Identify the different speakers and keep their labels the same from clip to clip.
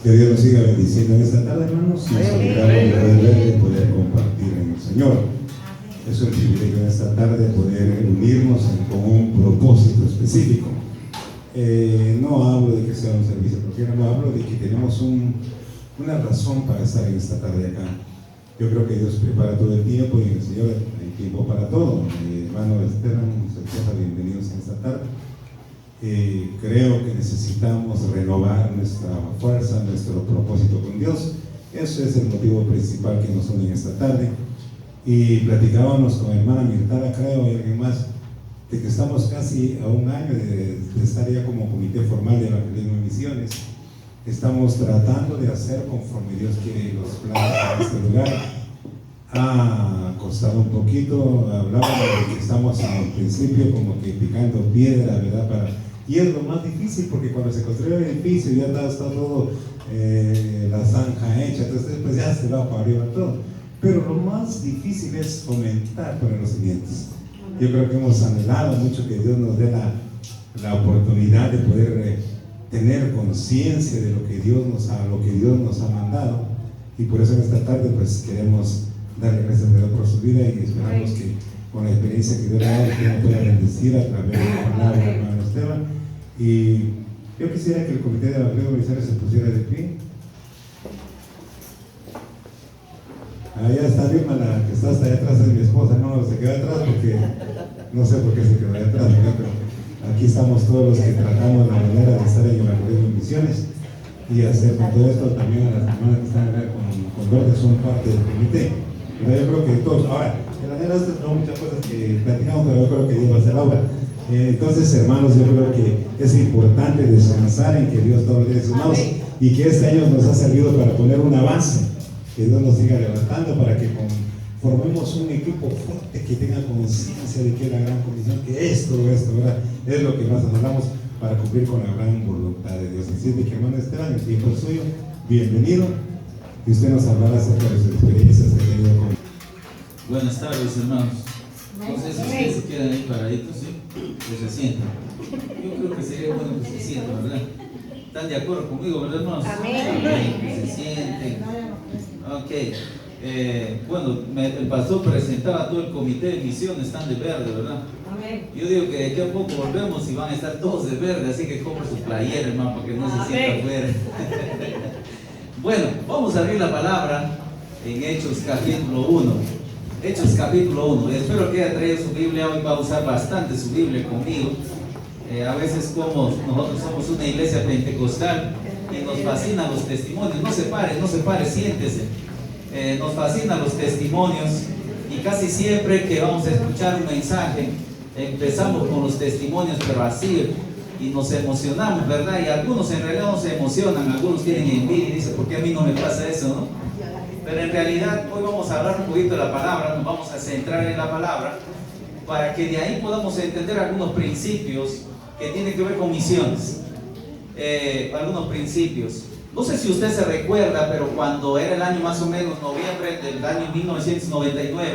Speaker 1: Que Dios nos siga bendiciendo en esta tarde, hermanos, y nos alegramos de poder ver y poder compartir en el Señor. Es un privilegio en esta tarde poder unirnos con un propósito específico. No hablo de que sea un servicio cualquiera, no hablo de que tenemos una razón para estar en esta tarde acá. Yo creo que Dios prepara todo el tiempo y en el Señor hay tiempo para todo. Mi hermano Esteban, su esposa, bienvenidos en esta tarde. Creo que necesitamos renovar nuestra fuerza, nuestro propósito con Dios. Eso es el motivo principal que nos une en esta tarde. Y platicábamos con mi hermana Mirtala, creo, y alguien más, de que estamos casi a un año de estar ya como comité formal de Evangelismo en Misiones. Estamos tratando de hacer conforme Dios quiere los planes en este lugar. Ha costado un poquito, hablábamos de que estamos al principio como que picando piedra, ¿verdad? Y es lo más difícil porque cuando se construye el edificio ya está todo, la zanja hecha, entonces pues ya se va para arriba todo. Pero lo más difícil es fomentar para los siguientes. Yo creo que hemos anhelado mucho que Dios nos dé la oportunidad de poder tener conciencia de lo que Dios nos ha mandado, y por eso en esta tarde pues queremos darle gracias a Dios por su vida y esperamos que con la experiencia que Dios le ha dado, que nos pueda bendecir a través de la palabra del hermano Esteban. Y yo quisiera que el comité de Evangelio Misiones se pusiera de pie. Allá está Vilma, la que está hasta allá atrás, es mi esposa. No, se quedó atrás porque no sé por qué se quedó allá atrás, ¿verdad? Pero aquí estamos todos los que tratamos la manera de estar en Evangelismo en Misiones y hacer con todo esto también a las hermanas que están acá con Verde, son parte del comité. Pero yo creo que todos, ahora, en la manera de no muchas cosas que platicamos, pero yo creo que Dios va a hacer la obra. Entonces, hermanos, yo creo que es importante descansar en que Dios todo lo tiene en sus manos y que este año nos ha servido para poner una base, que Dios nos siga levantando para que formemos un equipo fuerte que tenga conciencia de que es la gran comisión, que esto, ¿verdad? Es lo que más anhelamos para cumplir con la gran voluntad de Dios. Así es que, hermano Esteban, el tiempo es suyo, bienvenido, y usted nos hablará acerca de sus experiencias que ha tenido con...
Speaker 2: Buenas tardes, hermanos. Entonces, si ustedes se quedan ahí paraditos, ¿sí? Pues se sientan. Yo creo que sería bueno que se sientan, ¿verdad? ¿Están de acuerdo conmigo, verdad, hermanos? Amén. Que se sienten. Ok. Bueno, el pastor presentaba a todo el comité de misiones, están de verde, ¿verdad? Amén. Yo digo que de aquí a poco volvemos y van a estar todos de verde, así que compre su playera, hermano, para que no se sienta fuera. Bueno, vamos a abrir la palabra en Hechos capítulo 1. Hechos capítulo 1. Espero que haya traído su Biblia. Hoy va a usar bastante su Biblia conmigo. A veces, como nosotros somos una iglesia pentecostal y nos fascinan los testimonios. No se pare, siéntese. Nos fascinan los testimonios y casi siempre que vamos a escuchar un mensaje empezamos con los testimonios, pero así, y nos emocionamos, ¿verdad? Y algunos en realidad no se emocionan, algunos tienen envidia y dicen, ¿por qué a mí no me pasa eso, no? Pero en realidad hoy vamos a hablar un poquito de la palabra, nos vamos a centrar en la palabra para que de ahí podamos entender algunos principios que tienen que ver con misiones. Algunos principios. No sé si usted se recuerda, pero cuando era el año más o menos noviembre del año 1999,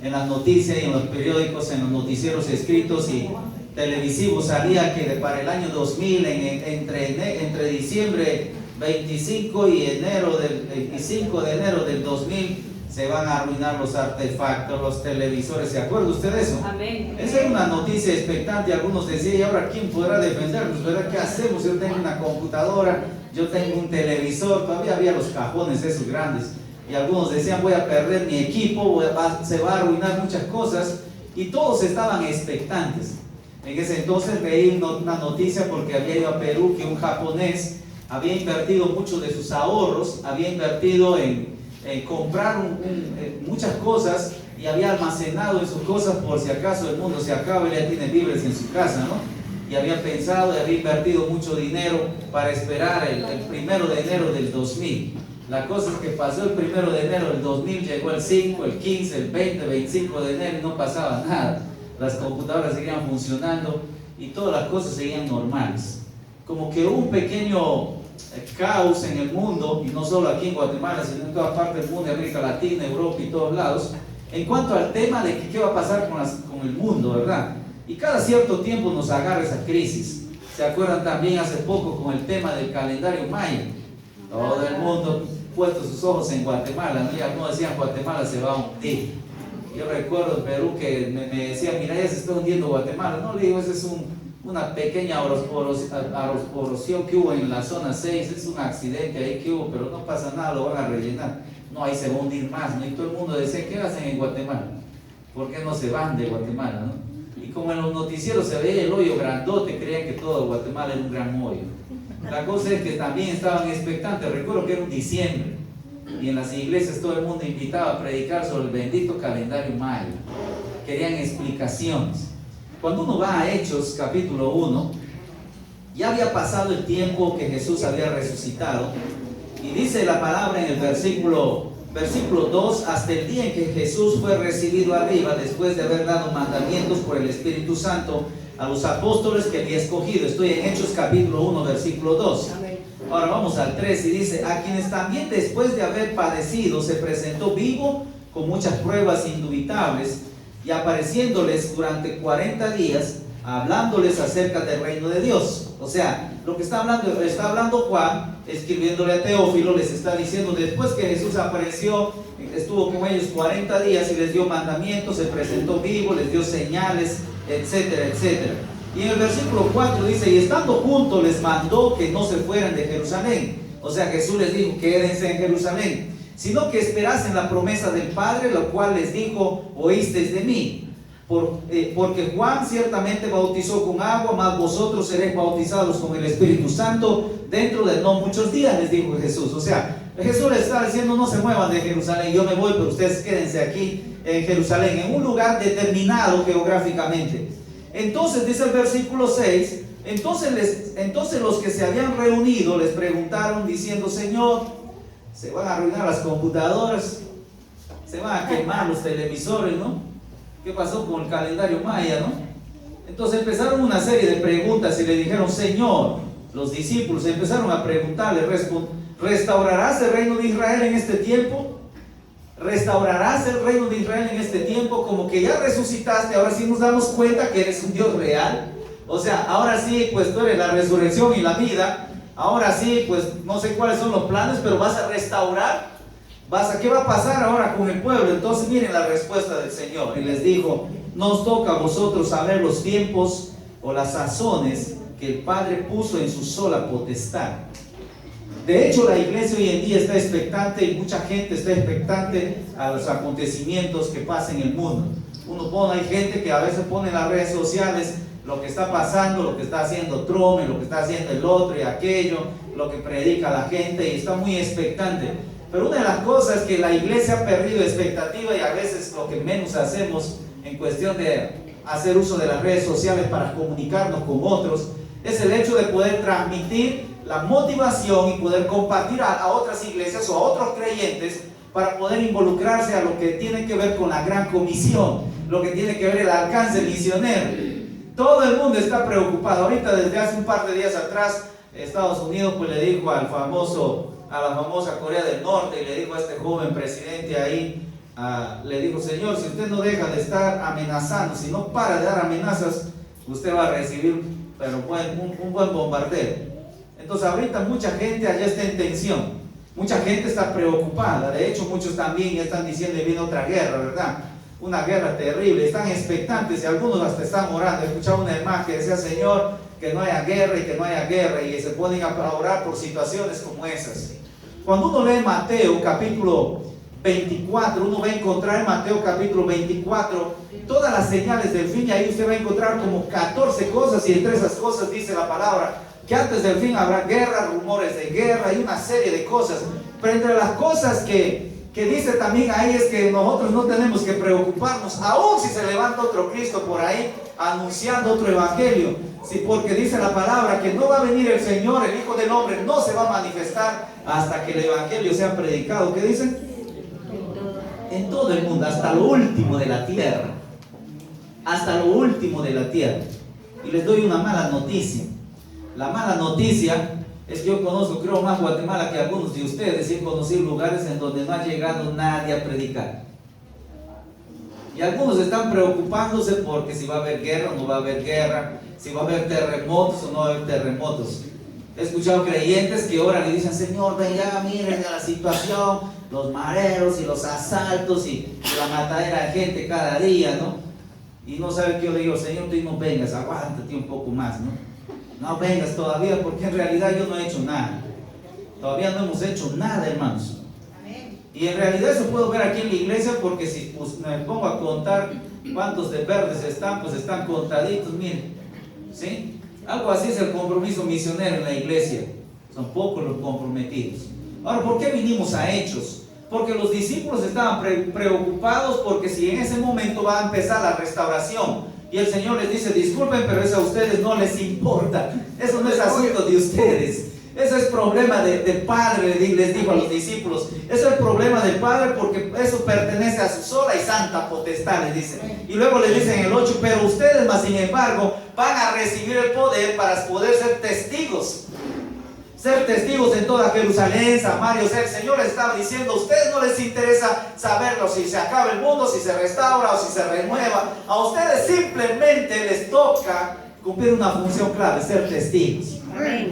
Speaker 2: en las noticias y en los periódicos, en los noticieros escritos y televisivos, salía que para el año 2000, entre diciembre 25 y enero del 25 de enero del 2000, se van a arruinar los artefactos, los televisores. ¿Se acuerda usted de eso? Amén. Esa era una noticia expectante. Algunos decían, ¿y ahora quién podrá defendernos? ¿Verdad? ¿Qué hacemos? Yo tengo una computadora, yo tengo un televisor, todavía había los cajones esos grandes. Y algunos decían, voy a perder mi equipo, se va a arruinar muchas cosas. Y todos estaban expectantes. En ese entonces leí una noticia porque había ido a Perú que un japonés había invertido mucho de sus ahorros, había invertido en comprar muchas cosas y había almacenado en sus cosas por si acaso el mundo se acaba y ya tiene víveres en su casa, ¿no? Y había pensado y había invertido mucho dinero para esperar el 1 de enero del 2000. La cosa es que pasó el 1 de enero del 2000, llegó el 5, el 15, el 20, 25 de enero y no pasaba nada. Las computadoras seguían funcionando y todas las cosas seguían normales. Como que hubo un pequeño caos en el mundo, y no solo aquí en Guatemala, sino en toda parte del mundo, América Latina, Europa y todos lados, en cuanto al tema de qué va a pasar con el mundo, ¿verdad? Y cada cierto tiempo nos agarra esa crisis. ¿Se acuerdan también hace poco con el tema del calendario maya? Todo el mundo puesto sus ojos en Guatemala, ¿no? Ya no decían Guatemala se va a hundir. Yo recuerdo en Perú que me decían, mira, ya se está hundiendo Guatemala. No, le digo, esa es una pequeña erosión que hubo en la zona 6, es un accidente ahí que hubo, pero no pasa nada, lo van a rellenar. No, ahí se va a hundir más, ¿no? Y todo el mundo decía, ¿qué hacen en Guatemala? ¿Por qué no se van de Guatemala, no? Y como en los noticieros se veía el hoyo grandote, creían que todo Guatemala era un gran hoyo. La cosa es que también estaban expectantes. Recuerdo que era un diciembre y en las iglesias todo el mundo invitaba a predicar sobre el bendito calendario maya. Querían explicaciones. Cuando uno va a Hechos capítulo 1, ya había pasado el tiempo que Jesús había resucitado, y dice la palabra en el versículo 2, hasta el día en que Jesús fue recibido arriba después de haber dado mandamientos por el Espíritu Santo a los apóstoles que había escogido. Estoy en Hechos capítulo 1 versículo 2. Ahora vamos al 3 y dice, a quienes también después de haber padecido se presentó vivo con muchas pruebas indubitables, y apareciéndoles durante 40 días, hablándoles acerca del reino de Dios. O sea, lo que está hablando Juan, escribiéndole a Teófilo, les está diciendo, después que Jesús apareció, estuvo con ellos 40 días y les dio mandamientos, se presentó vivo, les dio señales, etcétera, etcétera. Y en el versículo 4 dice, y estando juntos les mandó que no se fueran de Jerusalén. O sea, Jesús les dijo, quédense en Jerusalén, sino que esperasen la promesa del Padre, lo cual les dijo, oísteis de mí. Porque Juan ciertamente bautizó con agua, mas vosotros seréis bautizados con el Espíritu Santo dentro de no muchos días, les dijo Jesús. O sea, Jesús les está diciendo, no se muevan de Jerusalén, yo me voy, pero ustedes quédense aquí en Jerusalén, en un lugar determinado geográficamente. Entonces dice el versículo 6, entonces los que se habían reunido les preguntaron diciendo, Señor, se van a arruinar las computadoras, se van a quemar los televisores, ¿no? ¿Qué pasó con el calendario maya, no? Entonces empezaron una serie de preguntas y le dijeron, Señor, los discípulos empezaron a preguntarle, ¿restaurarás el reino de Israel en este tiempo? ¿Restaurarás el reino de Israel en este tiempo? Como que ya resucitaste, ahora sí nos damos cuenta que eres un Dios real. O sea, ahora sí, pues tú eres la resurrección y la vida. Ahora sí, pues no sé cuáles son los planes, pero vas a restaurar. ¿Qué va a pasar ahora con el pueblo? Entonces miren la respuesta del Señor. Y les dijo, no os toca a vosotros saber los tiempos o las sazones que el Padre puso en su sola potestad. De hecho, la iglesia hoy en día está expectante, y mucha gente está expectante a los acontecimientos que pasan en el mundo. Hay gente que a veces pone en las redes sociales lo que está pasando, lo que está haciendo Trump, lo que está haciendo el otro y aquello, lo que predica la gente, y está muy expectante. Pero una de las cosas es que la iglesia ha perdido expectativa, y a veces lo que menos hacemos en cuestión de hacer uso de las redes sociales para comunicarnos con otros, es el hecho de poder transmitir la motivación y poder compartir a otras iglesias o a otros creyentes para poder involucrarse a lo que tiene que ver con la gran comisión, lo que tiene que ver el alcance misionero. Todo el mundo está preocupado. Ahorita, desde hace un par de días atrás, Estados Unidos pues le dijo a la famosa Corea del Norte, y le dijo a este joven presidente ahí, le dijo, Señor, si usted no deja de estar amenazando, si no para de dar amenazas, usted va a recibir un buen bombardeo. Entonces ahorita mucha gente allá está en tensión, mucha gente está preocupada. De hecho, muchos también ya están diciendo que viene otra guerra, ¿verdad? Una guerra terrible, están expectantes, y algunos hasta están orando. Escuchaba una hermana que decía, Señor, que no haya guerra y que no haya guerra, y se ponen a orar por situaciones como esas. Cuando uno lee Mateo capítulo 24, uno va a encontrar en Mateo capítulo 24 todas las señales del fin, y ahí usted va a encontrar como 14 cosas, y entre esas cosas dice la palabra que antes del fin habrá guerra, rumores de guerra y una serie de cosas. Pero entre las cosas que dice también ahí es que nosotros no tenemos que preocuparnos, aun si se levanta otro Cristo por ahí anunciando otro evangelio. Sí, porque dice la palabra que no va a venir el Señor, el Hijo del Hombre no se va a manifestar hasta que el evangelio sea predicado. ¿Qué dicen? En todo el mundo, hasta lo último de la tierra. Hasta lo último de la tierra. Y les doy una mala noticia. La mala noticia es que yo conozco, creo, más Guatemala que algunos de ustedes, y he conocido lugares en donde no ha llegado nadie a predicar. Y algunos están preocupándose porque si va a haber guerra o no va a haber guerra, si va a haber terremotos o no va a haber terremotos. He escuchado creyentes que oran y dicen: Señor, ven ya, miren la situación, los mareros y los asaltos y la matadera de gente cada día, ¿no? Y no sabe qué yo le digo: Señor, tú no vengas, aguántate un poco más, ¿no? No vengas todavía, porque en realidad yo no he hecho nada. Todavía no hemos hecho nada, hermanos. Y en realidad eso puedo ver aquí en la iglesia, porque si me pongo a contar cuántos de verdes están, pues están contaditos, miren, ¿sí? Algo así es el compromiso misionero en la iglesia. Son pocos los comprometidos. Ahora, ¿por qué vinimos a Hechos? Porque los discípulos estaban preocupados, porque si en ese momento va a empezar la restauración y el Señor les dice: disculpen, pero eso a ustedes no les importa, eso no es asunto de ustedes. Eso es problema del Padre, les dijo a los discípulos. Eso es el problema del Padre, porque eso pertenece a su sola y santa potestad, les dice. Y luego les dice en el 8: pero ustedes, más sin embargo, van a recibir el poder para poder ser testigos. Ser testigos en toda Jerusalén, Samaria. O sea, el Señor les estaba diciendo: a ustedes no les interesa saberlo, si se acaba el mundo, si se restaura o si se renueva. A ustedes simplemente les toca cumplir una función clave: ser testigos.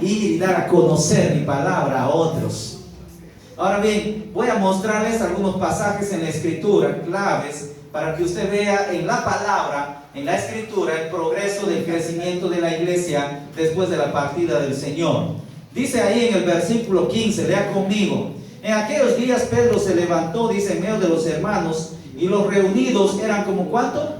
Speaker 2: Ir y dar a conocer mi palabra a otros. Ahora bien, voy a mostrarles algunos pasajes en la escritura claves para que usted vea en la palabra, en la escritura, el progreso del crecimiento de la iglesia después de la partida del Señor. Dice ahí en el versículo 15, lea conmigo: en aquellos días Pedro se levantó, dice, en medio de los hermanos, y los reunidos eran como ¿cuánto?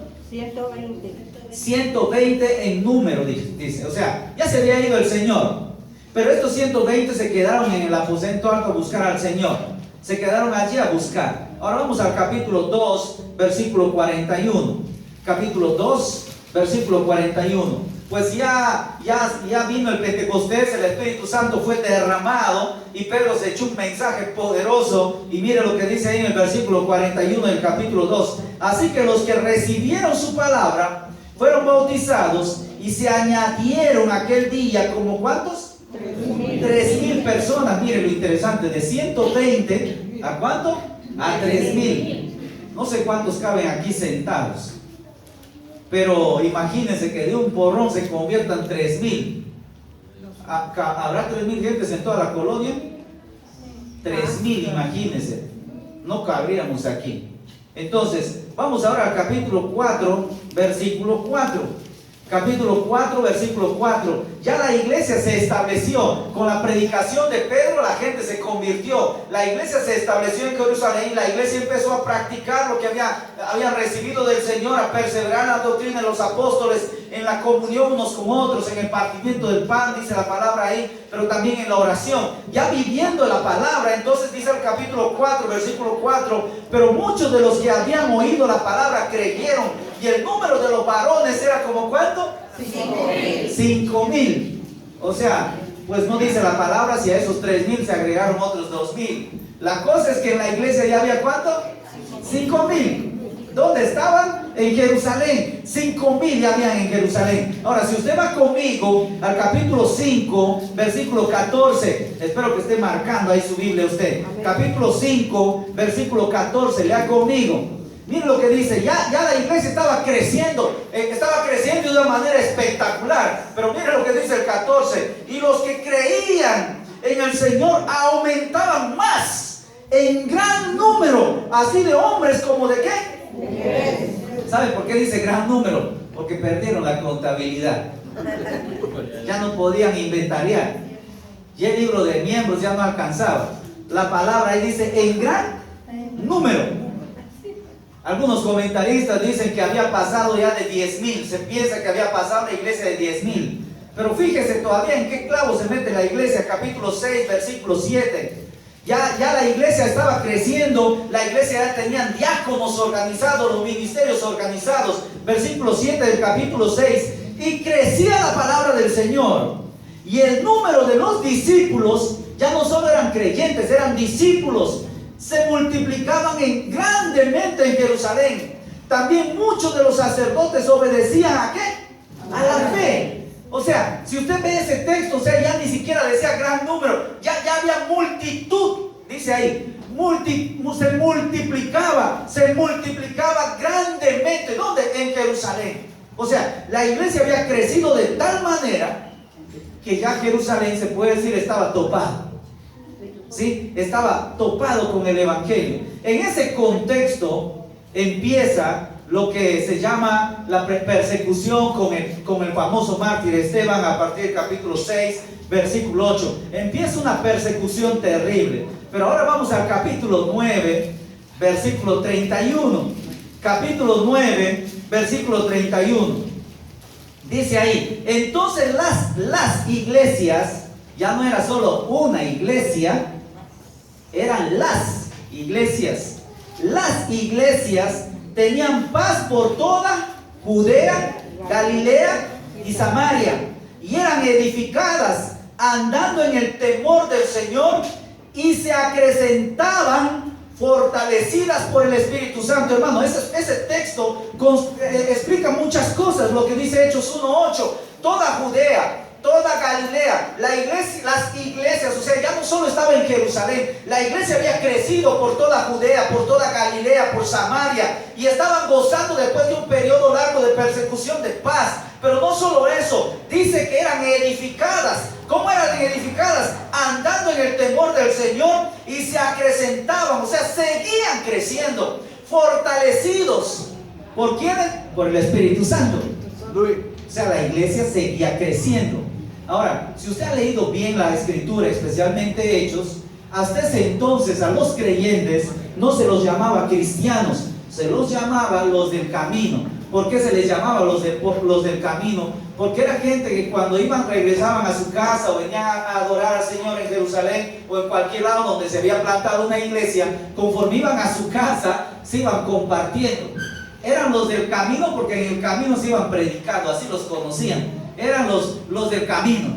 Speaker 2: 120 en número, dice. O sea, ya se había ido el Señor, pero estos 120 se quedaron en el aposento alto a buscar al Señor. Se quedaron allí a buscar. Ahora vamos al capítulo 2, versículo 41. Capítulo 2, versículo 41. Pues ya vino el Pentecostés, el Espíritu Santo fue derramado y Pedro se echó un mensaje poderoso. Y mire lo que dice ahí en el versículo 41 del capítulo 2. Así que los que recibieron su palabra fueron bautizados, y se añadieron aquel día como ¿cuántos? 3,000 personas. Mire lo interesante, de 120 ¿a cuánto? A 3,000. No sé cuántos caben aquí sentados, pero imagínense que de un porrón se conviertan 3,000. ¿Habrá 3,000 gentes en toda la colonia? 3,000, imagínense. No cabríamos aquí. Entonces, vamos ahora al capítulo 4, versículo 4. Capítulo 4, versículo 4. Ya la iglesia se estableció. Con la predicación de Pedro, la gente se convirtió. La iglesia se estableció en Jerusalén. La iglesia empezó a practicar lo que habían recibido del Señor, a perseverar en la doctrina de los apóstoles, en la comunión unos con otros, en el partimiento del pan, dice la palabra ahí, pero también en la oración. Ya viviendo la palabra, entonces dice el capítulo 4, versículo 4: pero muchos de los que habían oído la palabra creyeron, y el número de los varones era como ¿cuánto? 5,000. O sea, pues no dice la palabra si a esos 3,000 se agregaron otros 2,000. La cosa es que en la iglesia ya había ¿cuánto? 5,000. ¿Dónde estaban? En Jerusalén. 5,000 ya habían en Jerusalén. Ahora, si usted va conmigo al capítulo 5, versículo 14, espero que esté marcando ahí su Biblia usted. Capítulo 5, versículo 14, lea conmigo. Miren lo que dice. Ya la iglesia estaba creciendo de una manera espectacular. Pero miren lo que dice el 14: y los que creían en el Señor aumentaban más en gran número, así de hombres como de ¿qué? ¿Saben por qué dice gran número? Porque perdieron la contabilidad. Ya no podían inventariar. Y el libro de miembros ya no alcanzaba. La palabra ahí dice en gran número. Algunos comentaristas dicen que había pasado ya de 10,000. Se piensa que había pasado la iglesia de 10,000. Pero fíjese todavía en qué clavo se mete la iglesia. Capítulo 6, versículo 7. Ya la iglesia estaba creciendo. La iglesia ya tenían diáconos organizados, los ministerios organizados. Versículo 7 del capítulo 6. Y crecía la palabra del Señor, y el número de los discípulos ya no solo eran creyentes, eran discípulos. Se multiplicaban grandemente en Jerusalén. También muchos de los sacerdotes obedecían ¿a qué? A la fe. O sea, si usted ve ese texto, o sea, ya ni siquiera decía gran número, ya había multitud, dice ahí,
Speaker 3: se multiplicaba grandemente. ¿Dónde? En Jerusalén. O sea, la iglesia había crecido de tal manera que ya Jerusalén, se puede decir, estaba topado. ¿Sí? Estaba topado con el evangelio. En ese contexto empieza lo que se llama la persecución con el famoso mártir Esteban, a partir del capítulo 6, versículo 8. Empieza una persecución terrible. Pero ahora vamos al capítulo 9, versículo 31. Capítulo 9, versículo 31. Dice ahí: entonces las iglesias, ya no era solo una iglesia, eran las iglesias. Las iglesias tenían paz por toda Judea, Galilea y Samaria, y eran edificadas andando en el temor del Señor, y se acrecentaban fortalecidas por el Espíritu Santo. Hermano, ese texto explica muchas cosas. Lo que dice Hechos 1:8: toda Judea, toda Galilea, las iglesias, o sea, ya no solo estaba en Jerusalén, la iglesia había crecido por toda Judea, por toda Galilea, por Samaria, y estaban gozando después de un periodo largo de persecución de paz. Pero no solo eso, dice que eran edificadas. ¿Cómo eran edificadas? Andando en el temor del Señor, y se acrecentaban, o sea, seguían creciendo, fortalecidos. ¿Por quién? Por el Espíritu Santo. O sea, la iglesia seguía creciendo. Ahora, si usted ha leído bien la Escritura, especialmente Hechos, hasta ese entonces a los creyentes no se los llamaba cristianos, se los llamaba los del camino. ¿Por qué se les llamaba los del camino? Porque era gente que cuando regresaban a su casa o venían a adorar al Señor en Jerusalén o en cualquier lado donde se había plantado una iglesia, conforme iban a su casa, se iban compartiendo. Eran los del camino porque en el camino se iban predicando, así los conocían. Eran los del camino.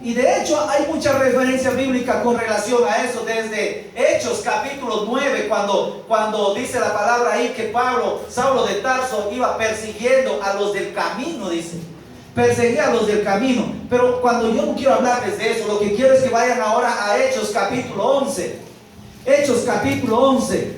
Speaker 3: Y de hecho hay mucha referencia bíblica con relación a eso, desde Hechos capítulo 9, cuando dice la palabra ahí que Saulo de Tarso, iba persiguiendo a los del camino, dice. Perseguía a los del camino. Pero cuando yo no quiero hablarles de eso, lo que quiero es que vayan ahora a Hechos capítulo 11. Hechos capítulo 11.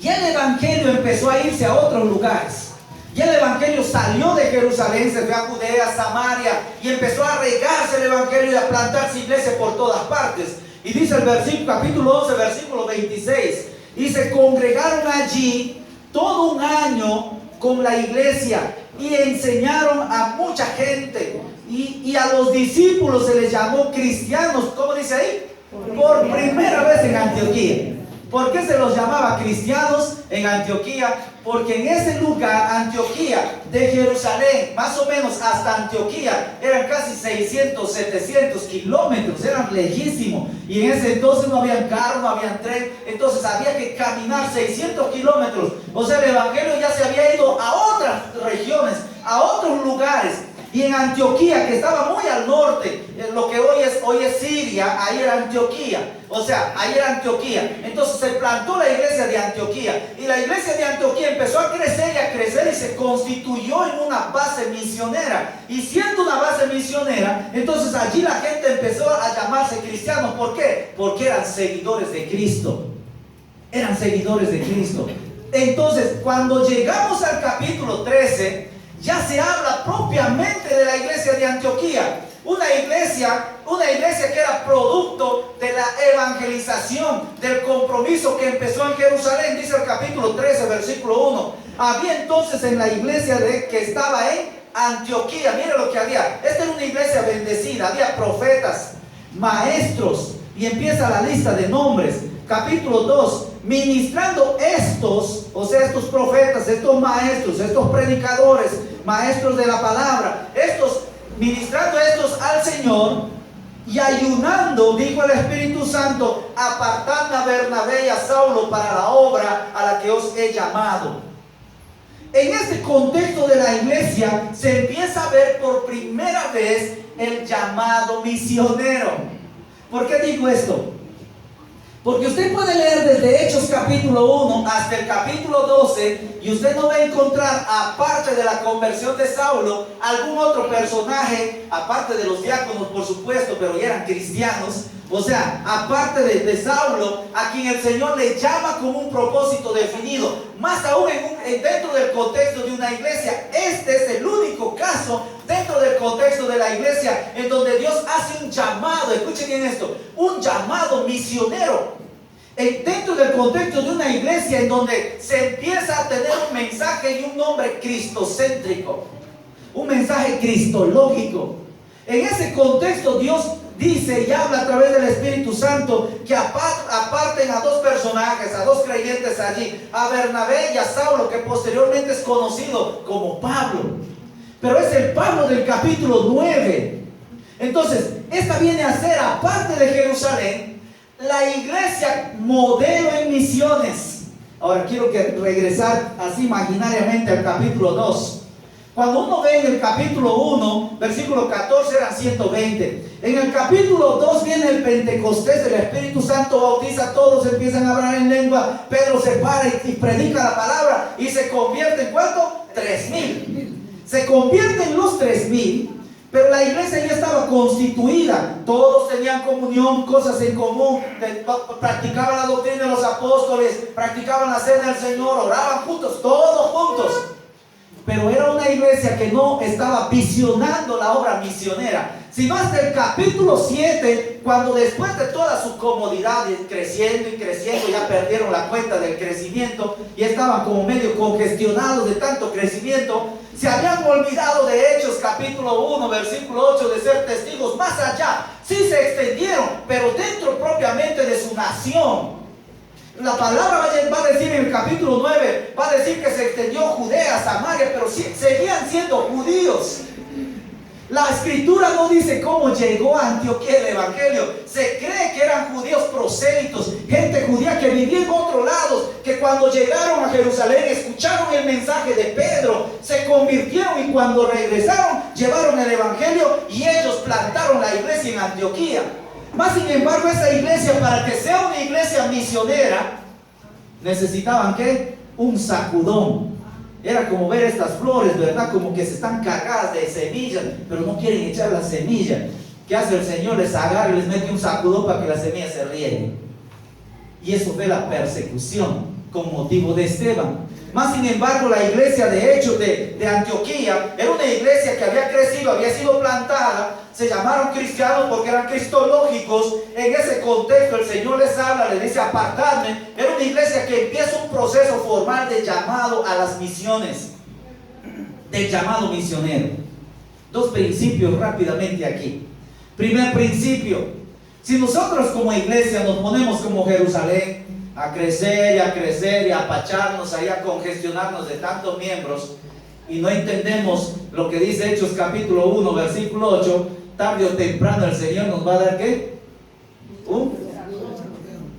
Speaker 3: Y el evangelio empezó a irse a otros lugares. Y el evangelio salió de Jerusalén, se fue a Judea, Samaria, y empezó a regarse el evangelio y a plantarse iglesia por todas partes. Y dice el capítulo 11, versículo 26, y se congregaron allí todo un año con la iglesia, y enseñaron a mucha gente, y a los discípulos se les llamó cristianos. ¿Cómo dice ahí? Por primera vez en Antioquía. ¿Por qué se los llamaba cristianos en Antioquía? Porque en ese lugar, Antioquía, de Jerusalén, más o menos hasta Antioquía, eran casi 600, 700 kilómetros, eran lejísimos. Y en ese entonces no había carro, no había tren, entonces había que caminar 600 kilómetros. O sea, el evangelio ya se había ido a otras regiones, a otros lugares. Y en Antioquía, que estaba muy al norte, lo que hoy es Siria, ahí era Antioquía. O sea, ahí era Antioquía. Entonces se plantó la iglesia de Antioquía. Y la iglesia de Antioquía empezó a crecer y se constituyó en una base misionera. Y siendo una base misionera, entonces allí la gente empezó a llamarse cristianos. ¿Por qué? Porque eran seguidores de Cristo. Eran seguidores de Cristo. Entonces, cuando llegamos al capítulo 13, ya se habla propiamente de la iglesia de Antioquía. Una iglesia que era producto de la evangelización, del compromiso que empezó en Jerusalén. Dice el capítulo 13, versículo 1. Había entonces en la iglesia que estaba en Antioquía, mire lo que había. Esta era una iglesia bendecida, había profetas, maestros, y empieza la lista de nombres. Capítulo 2. Ministrando estos, o sea, estos profetas, estos maestros, estos predicadores, maestros de la palabra, ministrando estos al Señor y ayunando, dijo el Espíritu Santo, apartadme a Bernabé y a Saulo para la obra a la que os he llamado. En este contexto de la iglesia se empieza a ver por primera vez el llamado misionero. ¿Por qué digo esto? Porque usted puede leer desde Hechos capítulo 1 hasta el capítulo 12 y usted no va a encontrar, aparte de la conversión de Saulo, algún otro personaje, aparte de los diáconos por supuesto, pero ya eran cristianos. O sea, aparte de Saulo, a quien el Señor le llama con un propósito definido, más aún dentro del contexto de una iglesia. Este es el único caso dentro del contexto de la iglesia en donde Dios hace un llamado, escuchen bien esto, un llamado misionero. Dentro del contexto de una iglesia en donde se empieza a tener un mensaje y un nombre cristocéntrico, un mensaje cristológico. En ese contexto Dios dice y habla a través del Espíritu Santo que aparten a dos personajes, a dos creyentes allí, a Bernabé y a Saulo, que posteriormente es conocido como Pablo, pero es el Pablo del capítulo 9. Entonces, esta viene a ser, aparte de Jerusalén, la iglesia modelo en misiones. Ahora quiero regresar así imaginariamente al capítulo 2. Cuando uno ve en el capítulo 1, versículo 14, eran 120. En el capítulo 2 viene el Pentecostés, el Espíritu Santo bautiza a todos, empiezan a hablar en lengua. Pedro se para y predica la palabra y se convierte en ¿cuánto? 3,000. Se convierten los 3,000, pero la iglesia ya estaba constituida. Todos tenían comunión, cosas en común, practicaban la doctrina de los apóstoles, practicaban la cena del Señor, oraban juntos, todos juntos. Pero era una iglesia que no estaba visionando la obra misionera, sino hasta el capítulo 7, cuando después de toda su comodidad, creciendo y creciendo, ya perdieron la cuenta del crecimiento y estaban como medio congestionados de tanto crecimiento. Se habían olvidado de Hechos capítulo 1, versículo 8, de ser testigos. Más allá, sí se extendieron, pero dentro propiamente de su nación. La palabra va a decir en el capítulo 9, va a decir que se extendió Judea, Samaria, pero seguían siendo judíos. La escritura no dice cómo llegó a Antioquía el evangelio. Se cree que eran judíos prosélitos, gente judía que vivía en otros lados, que cuando llegaron a Jerusalén escucharon el mensaje de Pedro, se convirtieron y cuando regresaron llevaron el evangelio y ellos plantaron la iglesia en Antioquía. Más sin embargo, esa iglesia, para que sea una iglesia misionera, necesitaban ¿qué? Un sacudón. Era como ver estas flores, ¿verdad? Como que se están cargadas de semillas, pero no quieren echar la semilla. ¿Qué hace el Señor? Les agarra y les mete un sacudón para que las semillas se rieguen. Y eso fue la persecución con motivo de Esteban. Más sin embargo, la iglesia de Hechos de Antioquía era una iglesia que había crecido, había sido plantada. Se llamaron cristianos porque eran cristológicos. En ese contexto el Señor les habla, les dice apartadme. Era una iglesia que empieza un proceso formal de llamado a las misiones, del llamado misionero. Dos principios rápidamente aquí. Primer principio: si nosotros como iglesia nos ponemos como Jerusalén a crecer y a apacharnos, ahí a congestionarnos de tantos miembros, y no entendemos lo que dice Hechos capítulo 1 versículo 8, tarde o temprano el Señor nos va a dar ¿qué? Un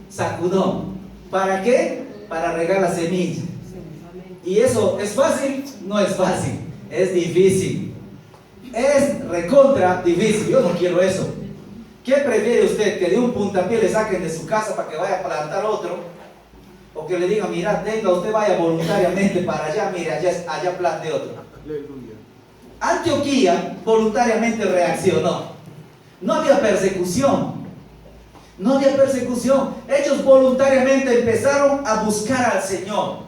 Speaker 3: sacudón. ¿Para qué? Para regar la semilla. ¿Y eso es fácil? No es fácil, es difícil. Es recontra difícil. Yo no quiero eso. ¿Qué prefiere usted? ¿Que de un puntapié le saquen de su casa para que vaya a plantar otro? ¿O que le digan, mira, tenga, usted vaya voluntariamente para allá, mire, allá plante otro? Antioquía voluntariamente reaccionó. No había persecución. No había persecución. Ellos voluntariamente empezaron a buscar al Señor.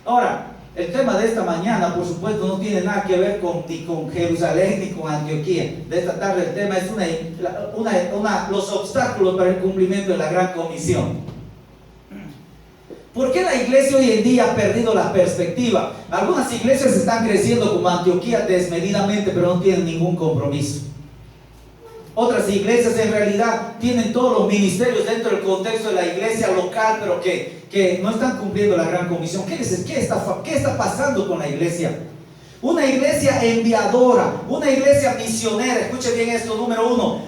Speaker 3: Ahora, el tema de esta mañana, por supuesto, no tiene nada que ver ni con Jerusalén ni con Antioquía. De esta tarde el tema es los obstáculos para el cumplimiento de la gran comisión. ¿Por qué la iglesia hoy en día ha perdido la perspectiva? Algunas iglesias están creciendo como Antioquía desmedidamente, pero no tienen ningún compromiso. Otras iglesias en realidad tienen todos los ministerios dentro del contexto de la iglesia local, pero que no están cumpliendo la gran comisión. ¿Qué está pasando con la iglesia? Una iglesia enviadora, una iglesia misionera. Escuche bien esto, número uno.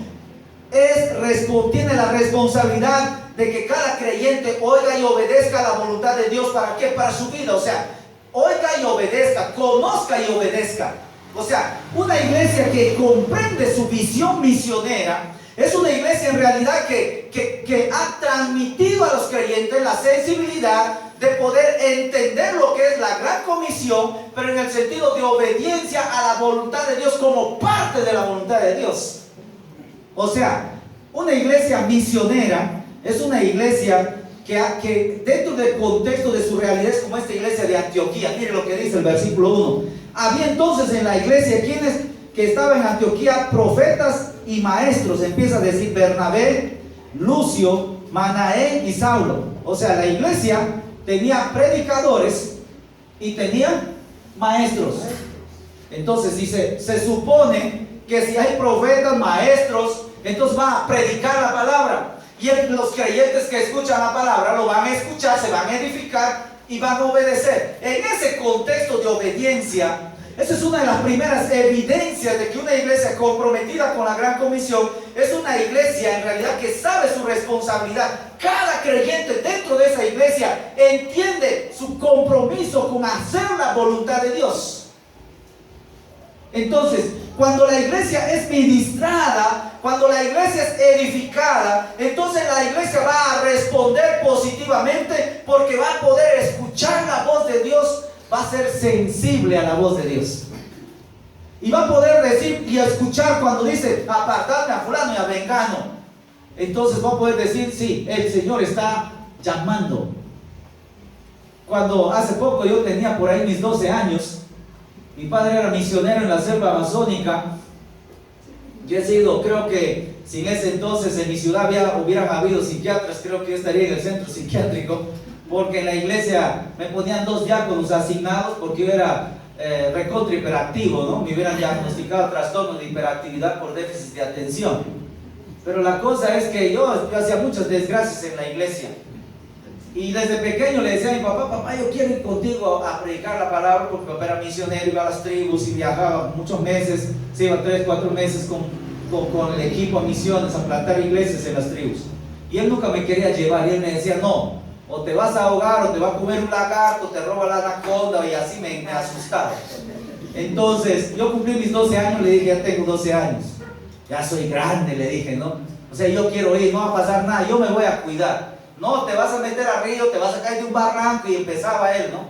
Speaker 3: Tiene la responsabilidad de que cada creyente oiga y obedezca la voluntad de Dios. ¿Para qué? Para su vida. O sea, oiga y obedezca, conozca y obedezca. O sea, una iglesia que comprende su visión misionera es una iglesia en realidad que ha transmitido a los creyentes la sensibilidad de poder entender lo que es la gran comisión, pero en el sentido de obediencia a la voluntad de Dios como parte de la voluntad de Dios. O sea, una iglesia misionera es una iglesia que dentro del contexto de su realidad es como esta iglesia de Antioquía. Mire lo que dice el versículo 1. Había entonces en la iglesia quienes que estaban en Antioquía, profetas y maestros. Empieza a decir Bernabé, Lucio, Manaén y Saulo. O sea, la iglesia tenía predicadores y tenía maestros. Entonces dice, se supone que si hay profetas, maestros, entonces van a predicar la palabra. Y los creyentes que escuchan la palabra lo van a escuchar, se van a edificar y van a obedecer. En ese contexto de obediencia, esa es una de las primeras evidencias de que una iglesia comprometida con la gran comisión es una iglesia en realidad que sabe su responsabilidad. Cada creyente dentro de esa iglesia entiende su compromiso con hacer la voluntad de Dios. Entonces, cuando la iglesia es ministrada, cuando la iglesia es edificada, entonces la iglesia va a responder positivamente porque va a poder escuchar la voz de Dios, va a ser sensible a la voz de Dios. Y va a poder decir y escuchar cuando dice, apartadme a fulano y a vengano. Entonces va a poder decir, sí, el Señor está llamando. Cuando hace poco yo tenía por ahí mis 12 años, mi padre era misionero en la selva amazónica. Yo he sido, creo que si en ese entonces en mi ciudad hubieran habido psiquiatras, creo que yo estaría en el centro psiquiátrico, porque en la iglesia me ponían 2 diáconos asignados porque yo era recontra hiperactivo, ¿no? Me hubieran diagnosticado trastornos de hiperactividad por déficit de atención. Pero la cosa es que yo hacía muchas desgracias en la iglesia. Y desde pequeño le decía a mi papá, papá, yo quiero ir contigo a predicar la palabra, porque papá era misionero, iba a las tribus y viajaba muchos meses, se iba 3, 4 meses con el equipo a misiones, a plantar iglesias en las tribus. Y él nunca me quería llevar, y él me decía, no, o te vas a ahogar, o te va a comer un lagarto, te roba la anaconda, y así me asustaba. Entonces, yo cumplí mis 12 años, le dije, ya tengo 12 años, ya soy grande, le dije, ¿no? O sea, yo quiero ir, no va a pasar nada, yo me voy a cuidar. No, te vas a meter al río, te vas a caer de un barranco, y empezaba él, ¿no?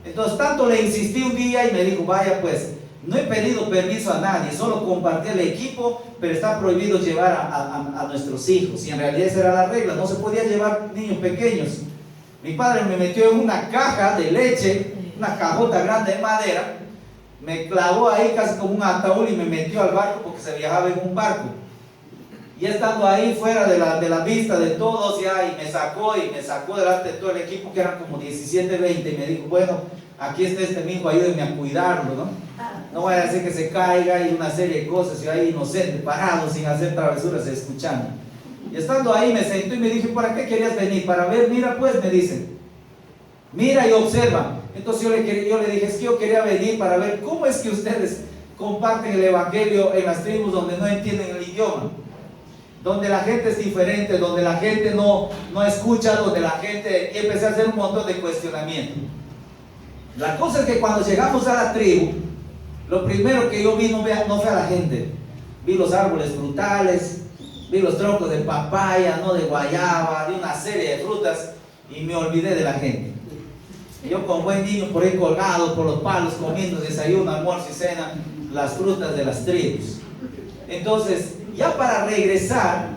Speaker 3: Entonces tanto le insistí un día y me dijo, vaya pues, no he pedido permiso a nadie, solo compartí el equipo, pero está prohibido llevar a nuestros hijos. Y en realidad esa era la regla, no se podía llevar niños pequeños. Mi padre me metió en una caja de leche, una cajota grande de madera, me clavó ahí casi como un ataúd y me metió al barco porque se viajaba en un barco. Y estando ahí fuera de la vista de todos ya, y me sacó delante de todo el equipo, que eran como 17, 20, y me dijo, bueno, aquí está este mijo, ayúdenme a cuidarlo, ¿no? No vaya a hacer que se caiga y una serie de cosas, yo ahí inocente, parado, sin hacer travesuras, escuchando. Y estando ahí me sentó y me dije, ¿para qué querías venir? Para ver, mira pues, me dicen, mira y observa. Entonces yo le dije, es que yo quería venir para ver cómo es que ustedes comparten el evangelio en las tribus donde no entienden el idioma, donde la gente es diferente, donde la gente no escucha, donde la gente... Y empecé a hacer un montón de cuestionamientos. La cosa es que cuando llegamos a la tribu, lo primero que yo vi no fue a la gente. Vi los árboles frutales, vi los troncos de papaya, no de guayaba, de una serie de frutas, y me olvidé de la gente. Y yo con buen niño por ahí colgado por los palos, comiendo desayuno, almuerzo y cena, las frutas de las tribus. Entonces, ya para regresar,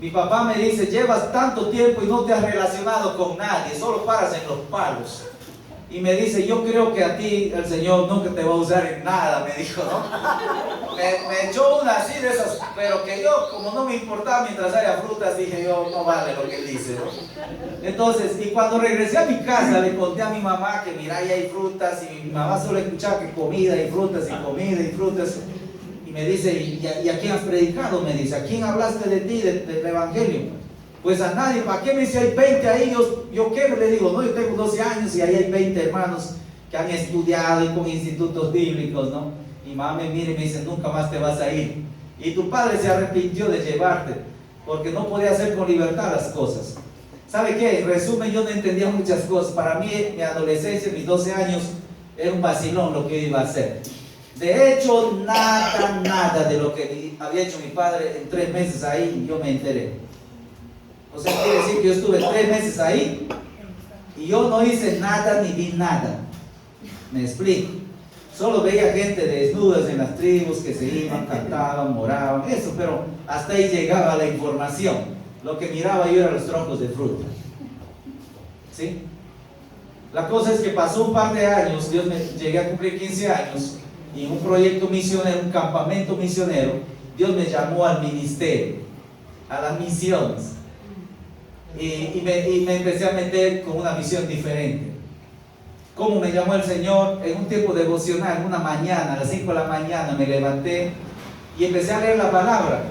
Speaker 3: mi papá me dice, llevas tanto tiempo y no te has relacionado con nadie, solo paras en los palos. Y me dice, yo creo que a ti el Señor nunca te va a usar en nada, me dijo, ¿no? Me echó una así de esas, pero que yo, como no me importaba mientras haya frutas, dije yo, no vale lo que él dice, ¿no? Entonces, y cuando regresé a mi casa, le conté a mi mamá que mira, ahí hay frutas, y mi mamá solo escuchaba que comida y frutas y comida y frutas. Y me dice, ¿y a quién has predicado? Me dice, ¿a quién hablaste de ti, del evangelio? Pues a nadie. ¿Para qué me dice, hay 20 ahí? ¿Yo qué? Le digo, no, yo tengo 12 años y ahí hay 20 hermanos que han estudiado y con institutos bíblicos, ¿no? Y mamá me mira y me dice, nunca más te vas a ir. Y tu padre se arrepintió de llevarte, porque no podía hacer con libertad las cosas. ¿Sabe qué? En resumen, yo no entendía muchas cosas. Para mí, mi adolescencia, mis 12 años, era un vacilón lo que yo iba a hacer. De hecho, nada de lo que había hecho mi padre en 3 meses ahí, yo me enteré. O sea, quiere decir que yo estuve 3 meses ahí y yo no hice nada ni vi nada. Me explico. Solo veía gente desnudas en las tribus que se iban, cantaban, oraban, eso, pero hasta ahí llegaba la información. Lo que miraba yo eran los troncos de fruta. ¿Sí? La cosa es que pasó un par de años, llegué a cumplir 15 años, y en un proyecto misionero, un campamento misionero, Dios me llamó al ministerio, a las misiones. Y me empecé a meter con una visión diferente. ¿Cómo me llamó el Señor? En un tiempo devocional, una mañana, a las 5 de la mañana, me levanté y empecé a leer la palabra.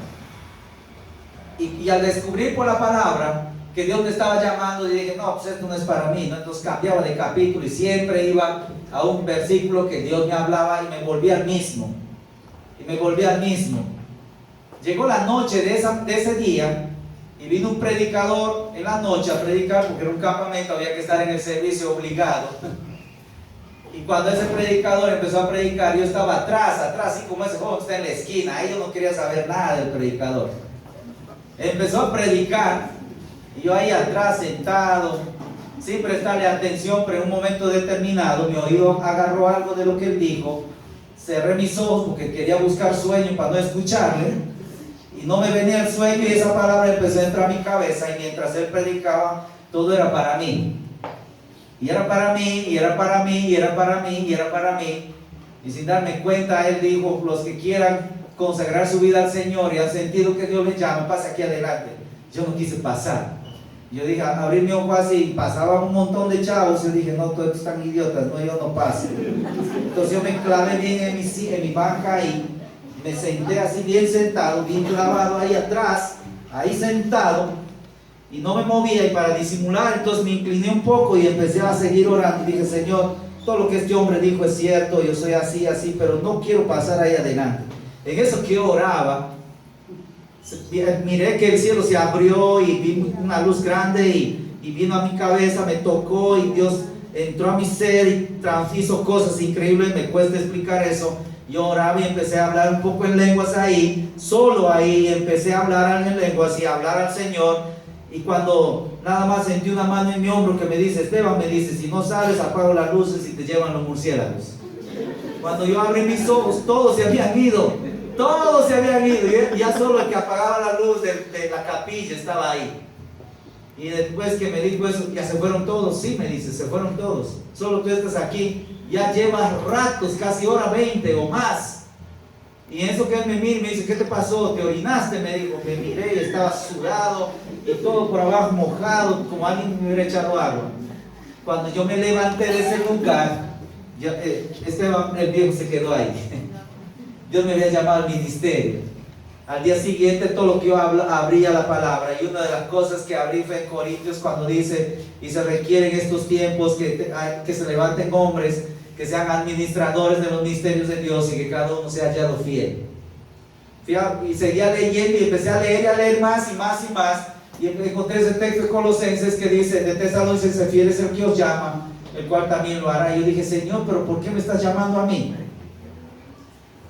Speaker 3: Y al descubrir por la palabra que Dios me estaba llamando, y dije, no, pues esto no es para mí, ¿no? Entonces cambiaba de capítulo y siempre iba a un versículo que Dios me hablaba y me volvía al mismo. Llegó la noche de ese día y vino un predicador en la noche a predicar, porque era un campamento, había que estar en el servicio obligado. Y cuando ese predicador empezó a predicar, yo estaba atrás, así como ese joven que está en la esquina. Ahí yo no quería saber nada del predicador. Empezó a predicar y yo ahí atrás sentado, sin prestarle atención, pero en un momento determinado mi oído agarró algo de lo que él dijo. Cerré mis ojos porque quería buscar sueño para no escucharle, y no me venía el sueño, y esa palabra empezó a entrar a mi cabeza, y mientras él predicaba, todo era para mí. Y era para mí, y era para mí, y era para mí, y era para mí. Y sin darme cuenta, él dijo, los que quieran consagrar su vida al Señor y han sentido que Dios les llama, pase aquí adelante. Yo no quise pasar. Yo dije, abrí mi ojo así, pasaban un montón de chavos, yo dije, no, todos están idiotas, no, yo no paso. Entonces yo me clavé bien en mi banca y me senté así bien sentado, bien clavado ahí atrás, ahí sentado, y no me movía, y para disimular, entonces me incliné un poco y empecé a seguir orando, y dije, Señor, todo lo que este hombre dijo es cierto, yo soy así, pero no quiero pasar ahí adelante. En eso que yo oraba, miré que el cielo se abrió y vi una luz grande y vino a mi cabeza, me tocó, y Dios entró a mi ser y hizo cosas increíbles. Me cuesta explicar eso. Yo oraba y empecé a hablar un poco en lenguas ahí, solo ahí, empecé a hablar en lenguas y a hablar al Señor. Y cuando nada más sentí una mano en mi hombro que me dice, Esteban, me dice, si no sales, apago las luces y te llevan los murciélagos. Cuando yo abrí mis ojos, todos se habían ido, y ya solo el que apagaba la luz de la capilla estaba ahí. Y después que me dijo eso, ya se fueron todos. Sí, me dice, se fueron todos, solo tú estás aquí, ya llevas ratos, casi hora 20 o más. Y en eso que él me mira y me dice, ¿qué te pasó? ¿Te orinaste? Me dijo. Me miré y estaba sudado y todo por abajo mojado, como alguien me hubiera echado agua. Cuando yo me levanté de ese lugar, Esteban, el viejo, se quedó ahí. Dios me había llamado al ministerio. Al día siguiente, todo lo que yo abría la palabra, y una de las cosas que abrí fue en Corintios, cuando dice, y se requieren estos tiempos que se levanten hombres, que sean administradores de los misterios de Dios, y que cada uno sea hallado fiel. Y seguía leyendo y empecé a leer más y más y más, y encontré ese texto de Colosenses que dice, de Tesalonicenses, fiel es el que os llama, el cual también lo hará. Y yo dije, Señor, pero ¿por qué me estás llamando a mí?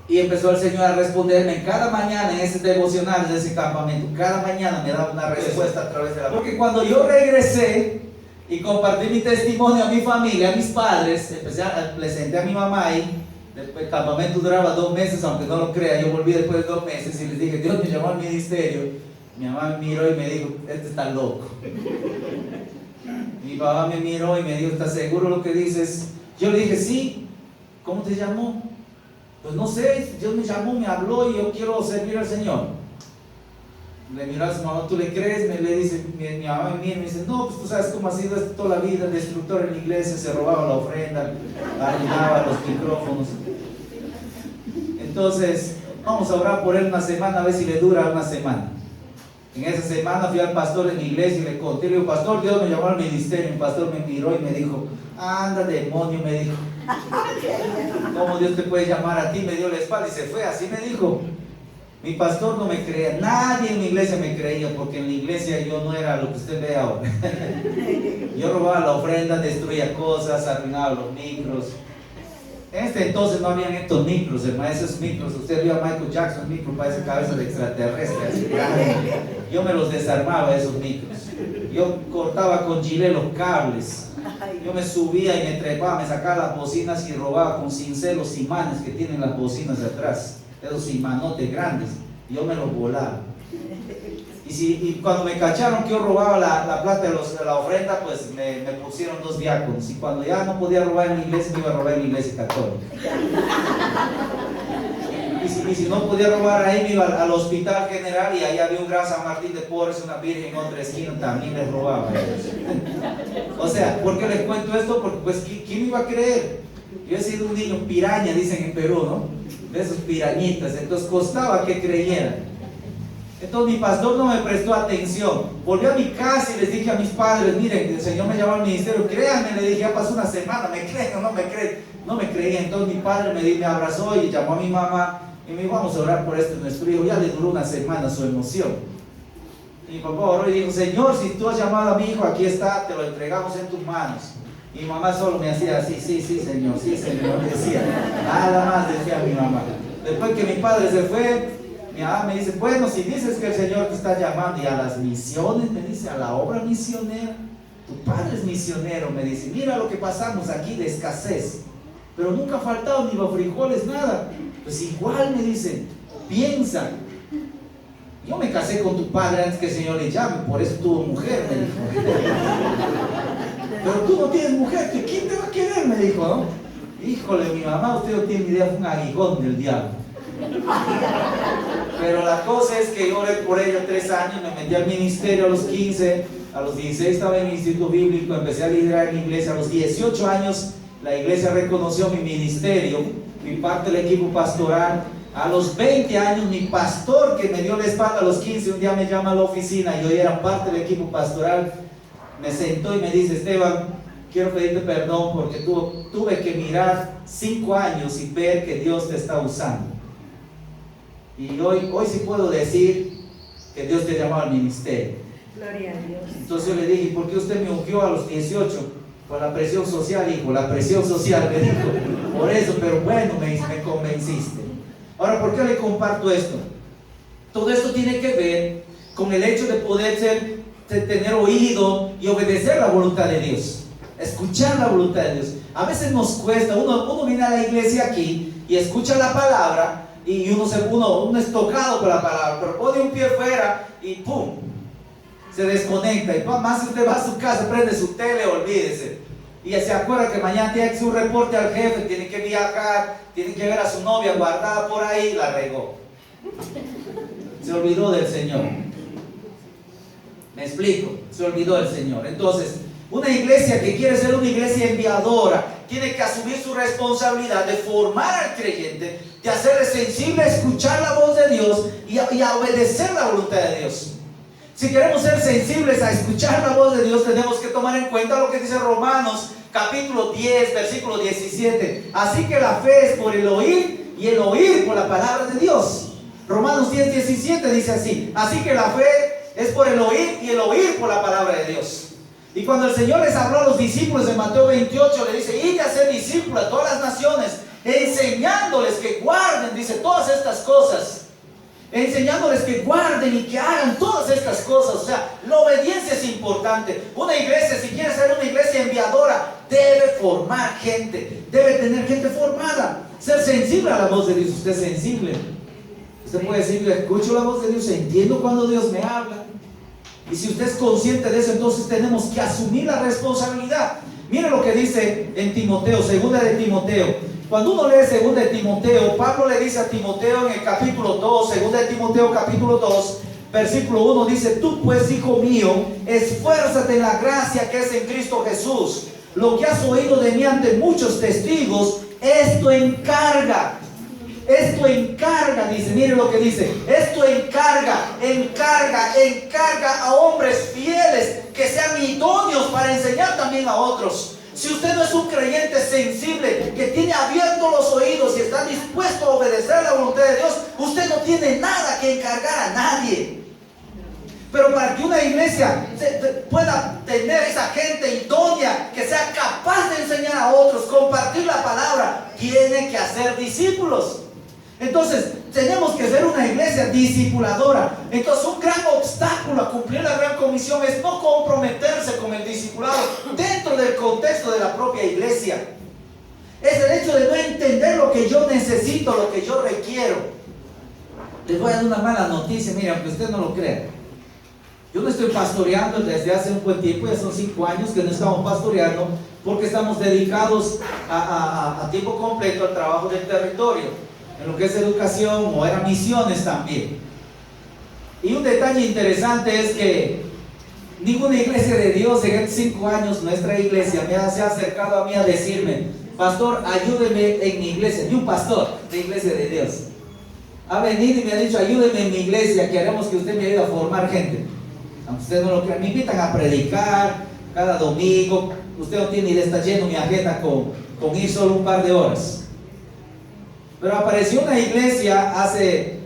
Speaker 3: Y empezó el Señor a responderme en cada mañana en ese devocional de ese campamento. Cada mañana me daba una respuesta a través de la... Porque cuando yo regresé y compartí mi testimonio a mi familia, a mis padres, presenté a mi mamá ahí. El campamento duraba 2 meses, aunque no lo crea. Yo volví después de 2 meses y les dije, Dios me llamó al ministerio. Mi mamá me miró y me dijo, este está loco. Mi papá me miró y me dijo, ¿estás seguro lo que dices? Yo le dije, sí. ¿Cómo te llamó? Pues no sé, Dios me llamó, me habló y yo quiero servir al Señor. Le miró a su mamá, ¿tú le crees? Le dice, mi mamá me mira y me dice, no, pues tú sabes cómo ha sido esto toda la vida, el destructor en la iglesia, se robaba la ofrenda, arruinaba los micrófonos. Entonces, vamos a orar por él una semana, a ver si le dura una semana. En esa semana fui al pastor en la iglesia y le conté, le digo, pastor, Dios me llamó al ministerio. El pastor me miró y me dijo, anda demonio, me dijo. ¿Cómo Dios te puede llamar a ti? Me dio la espalda y se fue, así me dijo. Mi pastor no me creía, nadie en mi iglesia me creía, porque en la iglesia yo no era lo que usted ve ahora. Yo robaba la ofrenda, destruía cosas, arruinaba los micros. En este entonces no habían estos micros, hermano, esos micros. Usted vio a Michael Jackson, micro parece cabeza de extraterrestre, así grande. Yo me los desarmaba esos micros. Yo cortaba con gilet los cables. Yo me subía y me trepaba, me sacaba las bocinas y robaba con cincel los imanes que tienen las bocinas de atrás, esos imanotes grandes. Yo me los volaba. Y cuando me cacharon que yo robaba la plata de la ofrenda, pues me pusieron 2 diáconos. Y cuando ya no podía robar en la iglesia, me iba a robar en la iglesia católica. Y si no podía robar ahí, me iba al hospital general y ahí había un gran San Martín de Porres, una virgen en otra esquina, también les robaba. O sea, ¿por qué les cuento esto? Porque pues, ¿quién iba a creer? Yo he sido un niño piraña, dicen en Perú, ¿no? De esos pirañitas, entonces costaba que creyeran. Entonces mi pastor no me prestó atención. Volví a mi casa y les dije a mis padres, miren, el Señor me llamó al ministerio, créanme, le dije, ya pasó una semana, ¿me creen o no me creen? No me creían. Entonces mi padre me abrazó y llamó a mi mamá y me dijo, vamos a orar por esto, nuestro hijo. Ya le duró una semana su emoción. Y mi papá oró y dijo, Señor, si tú has llamado a mi hijo, aquí está, te lo entregamos en tus manos. Y mi mamá solo me hacía así, sí, Señor, decía. Nada más decía mi mamá. Después que mi padre se fue, mi mamá me dice, bueno, si dices que el Señor te está llamando y a las misiones, me dice, a la obra misionera, tu padre es misionero, me dice, mira lo que pasamos aquí de escasez, pero nunca ha faltado ni los frijoles, nada. Pues igual me dice, piensa, yo me casé con tu padre antes que el Señor le llame, por eso tuvo mujer, me dijo. Pero tú no tienes mujer, ¿quién te va a querer? Me dijo, ¿no? Híjole, mi mamá, usted no tiene ni idea, fue un aguijón del diablo. Pero la cosa es que yo oré por ella 3 años, me metí al ministerio a los 15, a los 16 estaba en el instituto bíblico, empecé a liderar en la iglesia, a los 18 años la iglesia reconoció mi ministerio, mi parte del equipo pastoral. A los 20 años mi pastor, que me dio la espalda a los 15, un día me llama a la oficina y yo era parte del equipo pastoral, me sentó y me dice, Esteban, quiero pedirte perdón porque tuve que mirar 5 años y ver que Dios te está usando. Y hoy sí puedo decir que Dios te llamó al ministerio.
Speaker 4: Gloria a Dios.
Speaker 3: Entonces yo le dije, ¿por qué usted me ungió a los 18? Por la presión social, hijo, la presión social, me dijo. Por eso, pero bueno, me convenciste. Ahora, ¿por qué le comparto esto? Todo esto tiene que ver con el hecho de poder tener oído y obedecer la voluntad de Dios. Escuchar la voluntad de Dios. A veces nos cuesta, uno viene a la iglesia aquí y escucha la palabra y uno es tocado por la palabra, pero pone un pie fuera y ¡pum! Se desconecta. Y más si usted va a su casa, prende su tele, olvídese. Y se acuerda que mañana tiene que hacer un reporte al jefe, tiene que viajar, tiene que ver a su novia guardada por ahí, la regó. Se olvidó del Señor. ¿Me explico? Se olvidó del Señor. Entonces, una iglesia que quiere ser una iglesia enviadora, tiene que asumir su responsabilidad de formar al creyente, de hacerle sensible a escuchar la voz de Dios y a obedecer la voluntad de Dios. Si queremos ser sensibles a escuchar la voz de Dios, tenemos que tomar en cuenta lo que dice Romanos capítulo 10, versículo 17. Así que la fe es por el oír y el oír por la palabra de Dios. Romanos 10, 17 dice así. Así que la fe es por el oír y el oír por la palabra de Dios. Y cuando el Señor les habló a los discípulos en Mateo 28, le dice, id a ser discípulos a todas las naciones, enseñándoles que guarden, dice, todas estas cosas. Enseñándoles que guarden y que hagan todas estas cosas. O sea, la obediencia es importante. Una iglesia, si quiere ser una iglesia enviadora, debe formar gente, debe tener gente formada, ser sensible a la voz de Dios. Usted es sensible. Usted puede decir, escucho la voz de Dios, entiendo cuando Dios me habla. Y si usted es consciente de eso, entonces tenemos que asumir la responsabilidad. Mire lo que dice en Timoteo, segunda de Timoteo. Cuando uno lee segunda de Timoteo, Pablo le dice a Timoteo en el capítulo 2, segunda de Timoteo capítulo 2, versículo 1, dice, tú pues, hijo mío, esfuérzate en la gracia que es en Cristo Jesús. Lo que has oído de mí ante muchos testigos, esto encarga, dice, mire lo que dice, esto encarga a hombres fieles que sean idóneos para enseñar también a otros. Si usted no es un creyente sensible, que tiene abiertos los oídos y está dispuesto a obedecer la voluntad de Dios, usted no tiene nada que encargar a nadie. Pero para que una iglesia pueda tener esa gente idónea, que sea capaz de enseñar a otros, compartir la palabra, tiene que hacer discípulos. Entonces, tenemos que ser una iglesia discipuladora. Entonces, un gran obstáculo a cumplir la gran comisión es no comprometerse con el discipulado dentro del contexto de la propia iglesia. Es el hecho de no entender lo que yo necesito, lo que yo requiero. Les voy a dar una mala noticia, miren, aunque usted no lo crea. Yo no estoy pastoreando desde hace un buen tiempo, ya son 5 años que no estamos pastoreando, porque estamos dedicados a tiempo completo al trabajo del territorio, en lo que es educación o era misiones también. Y un detalle interesante es que ninguna iglesia de Dios en estos 5 años, nuestra iglesia, se ha acercado a mí a decirme: pastor, ayúdeme en mi iglesia. Ni un pastor de iglesia de Dios ha venido y me ha dicho: ayúdeme en mi iglesia, que haremos que usted me ayude a formar gente. Aunque usted no lo crea, me invitan a predicar cada domingo. Usted no tiene idea, está lleno mi agenda con ir solo un par de horas. Pero apareció una iglesia hace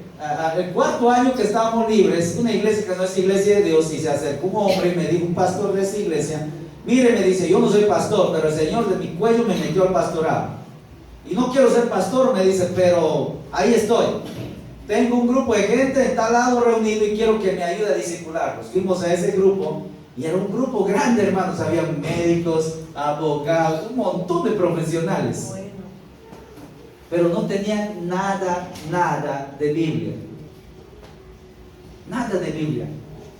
Speaker 3: el 4º año que estábamos libres, una iglesia que no es iglesia de Dios, y se acercó un hombre y me dijo, un pastor de esa iglesia: mire, me dice, yo no soy pastor, pero el Señor de mi cuello me metió al pastorado. Y no quiero ser pastor, me dice, pero ahí estoy. Tengo un grupo de gente en tal lado reunido y quiero que me ayude a discipularlos. Fuimos a ese grupo y era un grupo grande, hermanos. Había médicos, abogados, un montón de profesionales. Pero no tenían nada de Biblia. Nada de Biblia.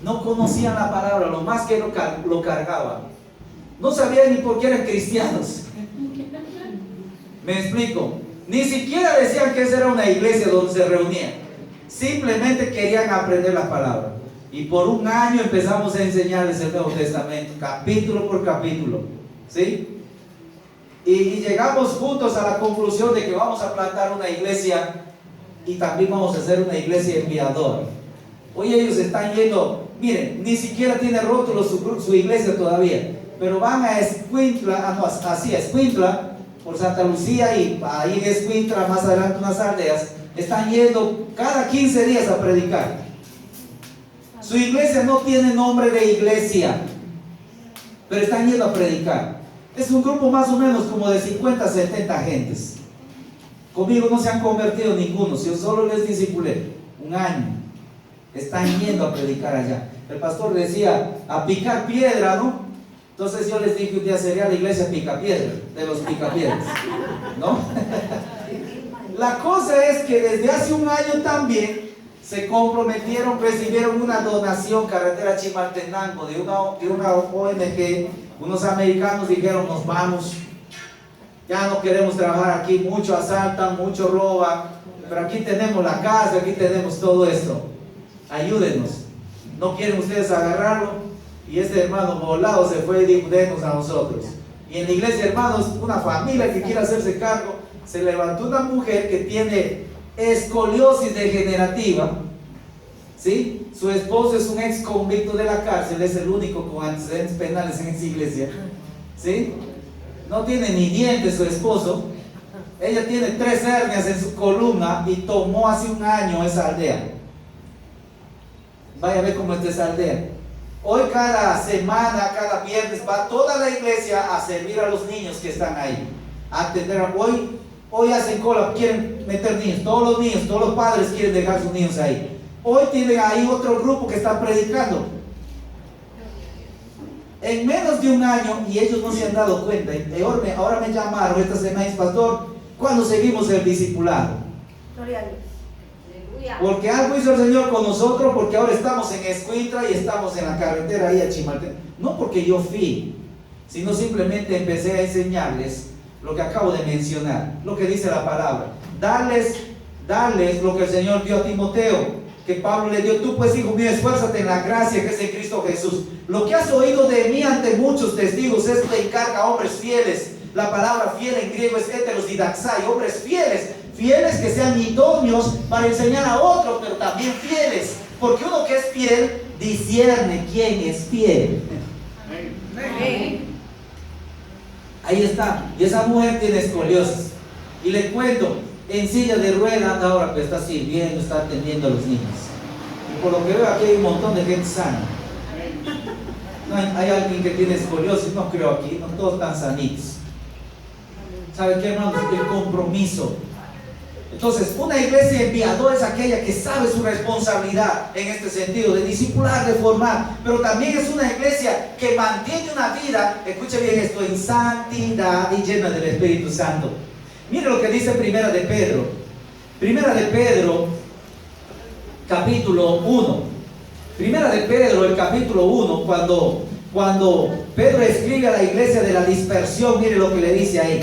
Speaker 3: No conocían la palabra, lo más que lo cargaban. No sabían ni por qué eran cristianos. ¿Me explico? Ni siquiera decían que esa era una iglesia donde se reunían. Simplemente querían aprender la palabra. Y por 1 año empezamos a enseñarles el Nuevo Testamento, capítulo por capítulo. ¿Sí? Y llegamos juntos a la conclusión de que vamos a plantar una iglesia y también vamos a hacer una iglesia enviadora. Hoy ellos están yendo, miren, ni siquiera tiene rótulo su iglesia todavía, pero van a Escuintla, a Escuintla, por Santa Lucía, y ahí en Escuintla, más adelante unas aldeas, están yendo cada 15 días a predicar. Su iglesia no tiene nombre de iglesia, pero están yendo a predicar. Es un grupo más o menos como de 50, 70 gentes. Conmigo no se han convertido ninguno, si yo solo les discipulé 1 año. Están yendo a predicar allá. El pastor decía, a picar piedra, ¿no? Entonces yo les dije que un día sería la iglesia picapiedra, de los picapiedras, ¿no? La cosa es que desde hace 1 año también se comprometieron, recibieron una donación, Carretera Chimaltenango, de una ONG. Unos americanos dijeron, nos vamos, ya no queremos trabajar aquí, mucho asaltan, mucho roban, pero aquí tenemos la casa, aquí tenemos todo esto, ayúdenos. ¿No quieren ustedes agarrarlo? Y este hermano volado se fue y dijo, denos a nosotros. Y en la iglesia, hermanos, una familia que quiere hacerse cargo, se levantó una mujer que tiene escoliosis degenerativa, ¿sí? Su esposo es un ex convicto de la cárcel, es el único con antecedentes penales en esa iglesia, ¿sí? No tiene ni dientes su esposo. Ella tiene 3 hernias en su columna y tomó hace 1 año esa aldea. Vaya a ver cómo está esa aldea. Hoy cada semana, cada viernes va toda la iglesia a servir a los niños que están ahí, a atender. Hoy hacen cola, quieren meter niños, todos los padres quieren dejar sus niños ahí. Hoy tienen ahí otro grupo que está predicando. En menos de 1 año, y ellos no se han dado cuenta. Ahora me llamaron esta semana, pastor, ¿cuándo seguimos el discipulado?
Speaker 4: Gloria a Dios.
Speaker 3: Porque algo hizo el Señor con nosotros, porque ahora estamos en Escuintla y estamos en la carretera ahí a Chimaltenango. No porque yo fui, sino simplemente empecé a enseñarles lo que acabo de mencionar, lo que dice la palabra. Darles lo que el Señor dio a Timoteo, que Pablo le dio. Tú pues, hijo mío, esfuérzate en la gracia que es en Cristo Jesús. Lo que has oído de mí ante muchos testigos, esto te encarga a hombres fieles. La palabra fiel en griego es heteros didaxai, hombres fieles que sean idóneos para enseñar a otros, pero también fieles, porque uno que es fiel discierne quién es fiel. Ahí está. Y esa mujer tiene escoliosis, y le cuento, en silla de rueda anda ahora, pero está sirviendo, está atendiendo a los niños. Por lo que veo aquí hay un montón de gente sana. No hay alguien que tiene escoliosis, no creo aquí, no todos están sanitos. ¿Sabe qué, hermanos? El compromiso. Entonces, una iglesia enviadora es aquella que sabe su responsabilidad en este sentido, de discipular, de formar, pero también es una iglesia que mantiene una vida, escuche bien esto, en santidad y llena del Espíritu Santo. Mire lo que dice Primera de Pedro. Primera de Pedro, capítulo 1. Primera de Pedro, el capítulo 1, cuando Pedro escribe a la iglesia de la dispersión, mire lo que le dice ahí.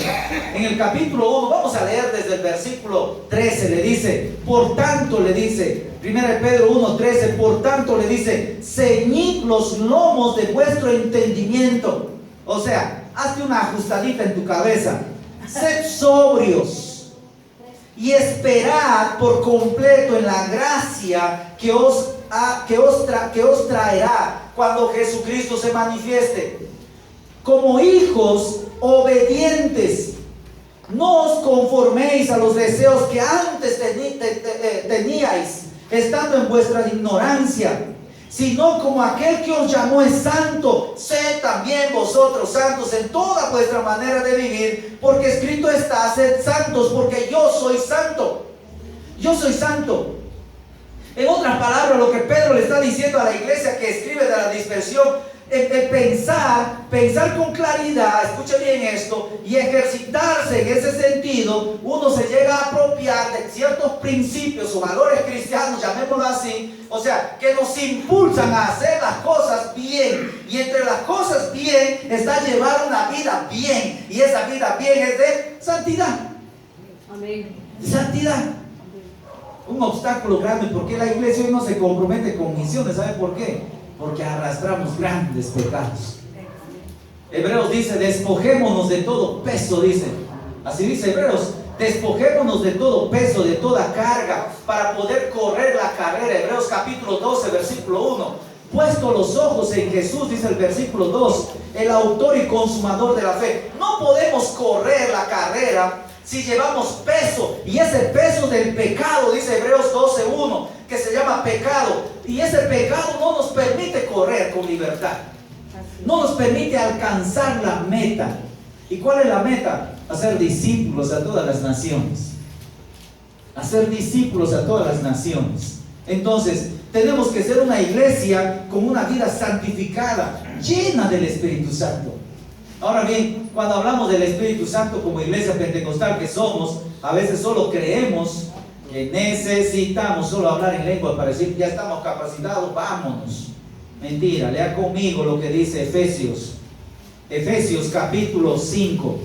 Speaker 3: En el capítulo 1, vamos a leer desde el versículo 13, le dice, por tanto le dice, 1 Pedro 1, 13, por tanto le dice, ceñid los lomos de vuestro entendimiento. O sea, hazte una ajustadita en tu cabeza. Sed sobrios y esperad por completo en la gracia que os traerá cuando Jesucristo se manifieste. Como hijos obedientes, no os conforméis a los deseos que antes teníais, estando en vuestra ignorancia, sino como aquel que os llamó es santo, sed también vosotros santos en toda vuestra manera de vivir, porque escrito está, sed santos, porque yo soy santo. Yo soy santo. En otras palabras, lo que Pedro le está diciendo a la iglesia que escribe de la dispersión, pensar con claridad, escuche bien esto, y ejercitarse en ese sentido, uno se llega a apropiar de ciertos principios o valores cristianos, llamémoslo así, o sea, que nos impulsan a hacer las cosas bien, y entre las cosas bien está llevar una vida bien, y esa vida bien es de santidad. Amén. Santidad. Un obstáculo grande, porque la iglesia hoy no se compromete con misiones. ¿Sabe por qué? Porque arrastramos grandes pecados. Hebreos dice, despojémonos de todo peso, dice. Así dice Hebreos, despojémonos de todo peso, de toda carga, para poder correr la carrera. Hebreos capítulo 12, versículo 1. Puesto los ojos en Jesús, dice el versículo 2, el autor y consumador de la fe. No podemos correr la carrera si llevamos peso, y ese peso del pecado, dice Hebreos 12:1, que se llama pecado, y ese pecado no nos permite correr con libertad, no nos permite alcanzar la meta. ¿Y cuál es la meta? Hacer discípulos a todas las naciones, hacer discípulos a todas las naciones. Entonces, tenemos que ser una iglesia con una vida santificada, llena del Espíritu Santo. Ahora bien, cuando hablamos del Espíritu Santo como iglesia pentecostal que somos, a veces solo creemos que necesitamos solo hablar en lengua para decir, ya estamos capacitados, vámonos. Mentira, lea conmigo lo que dice Efesios capítulo 5.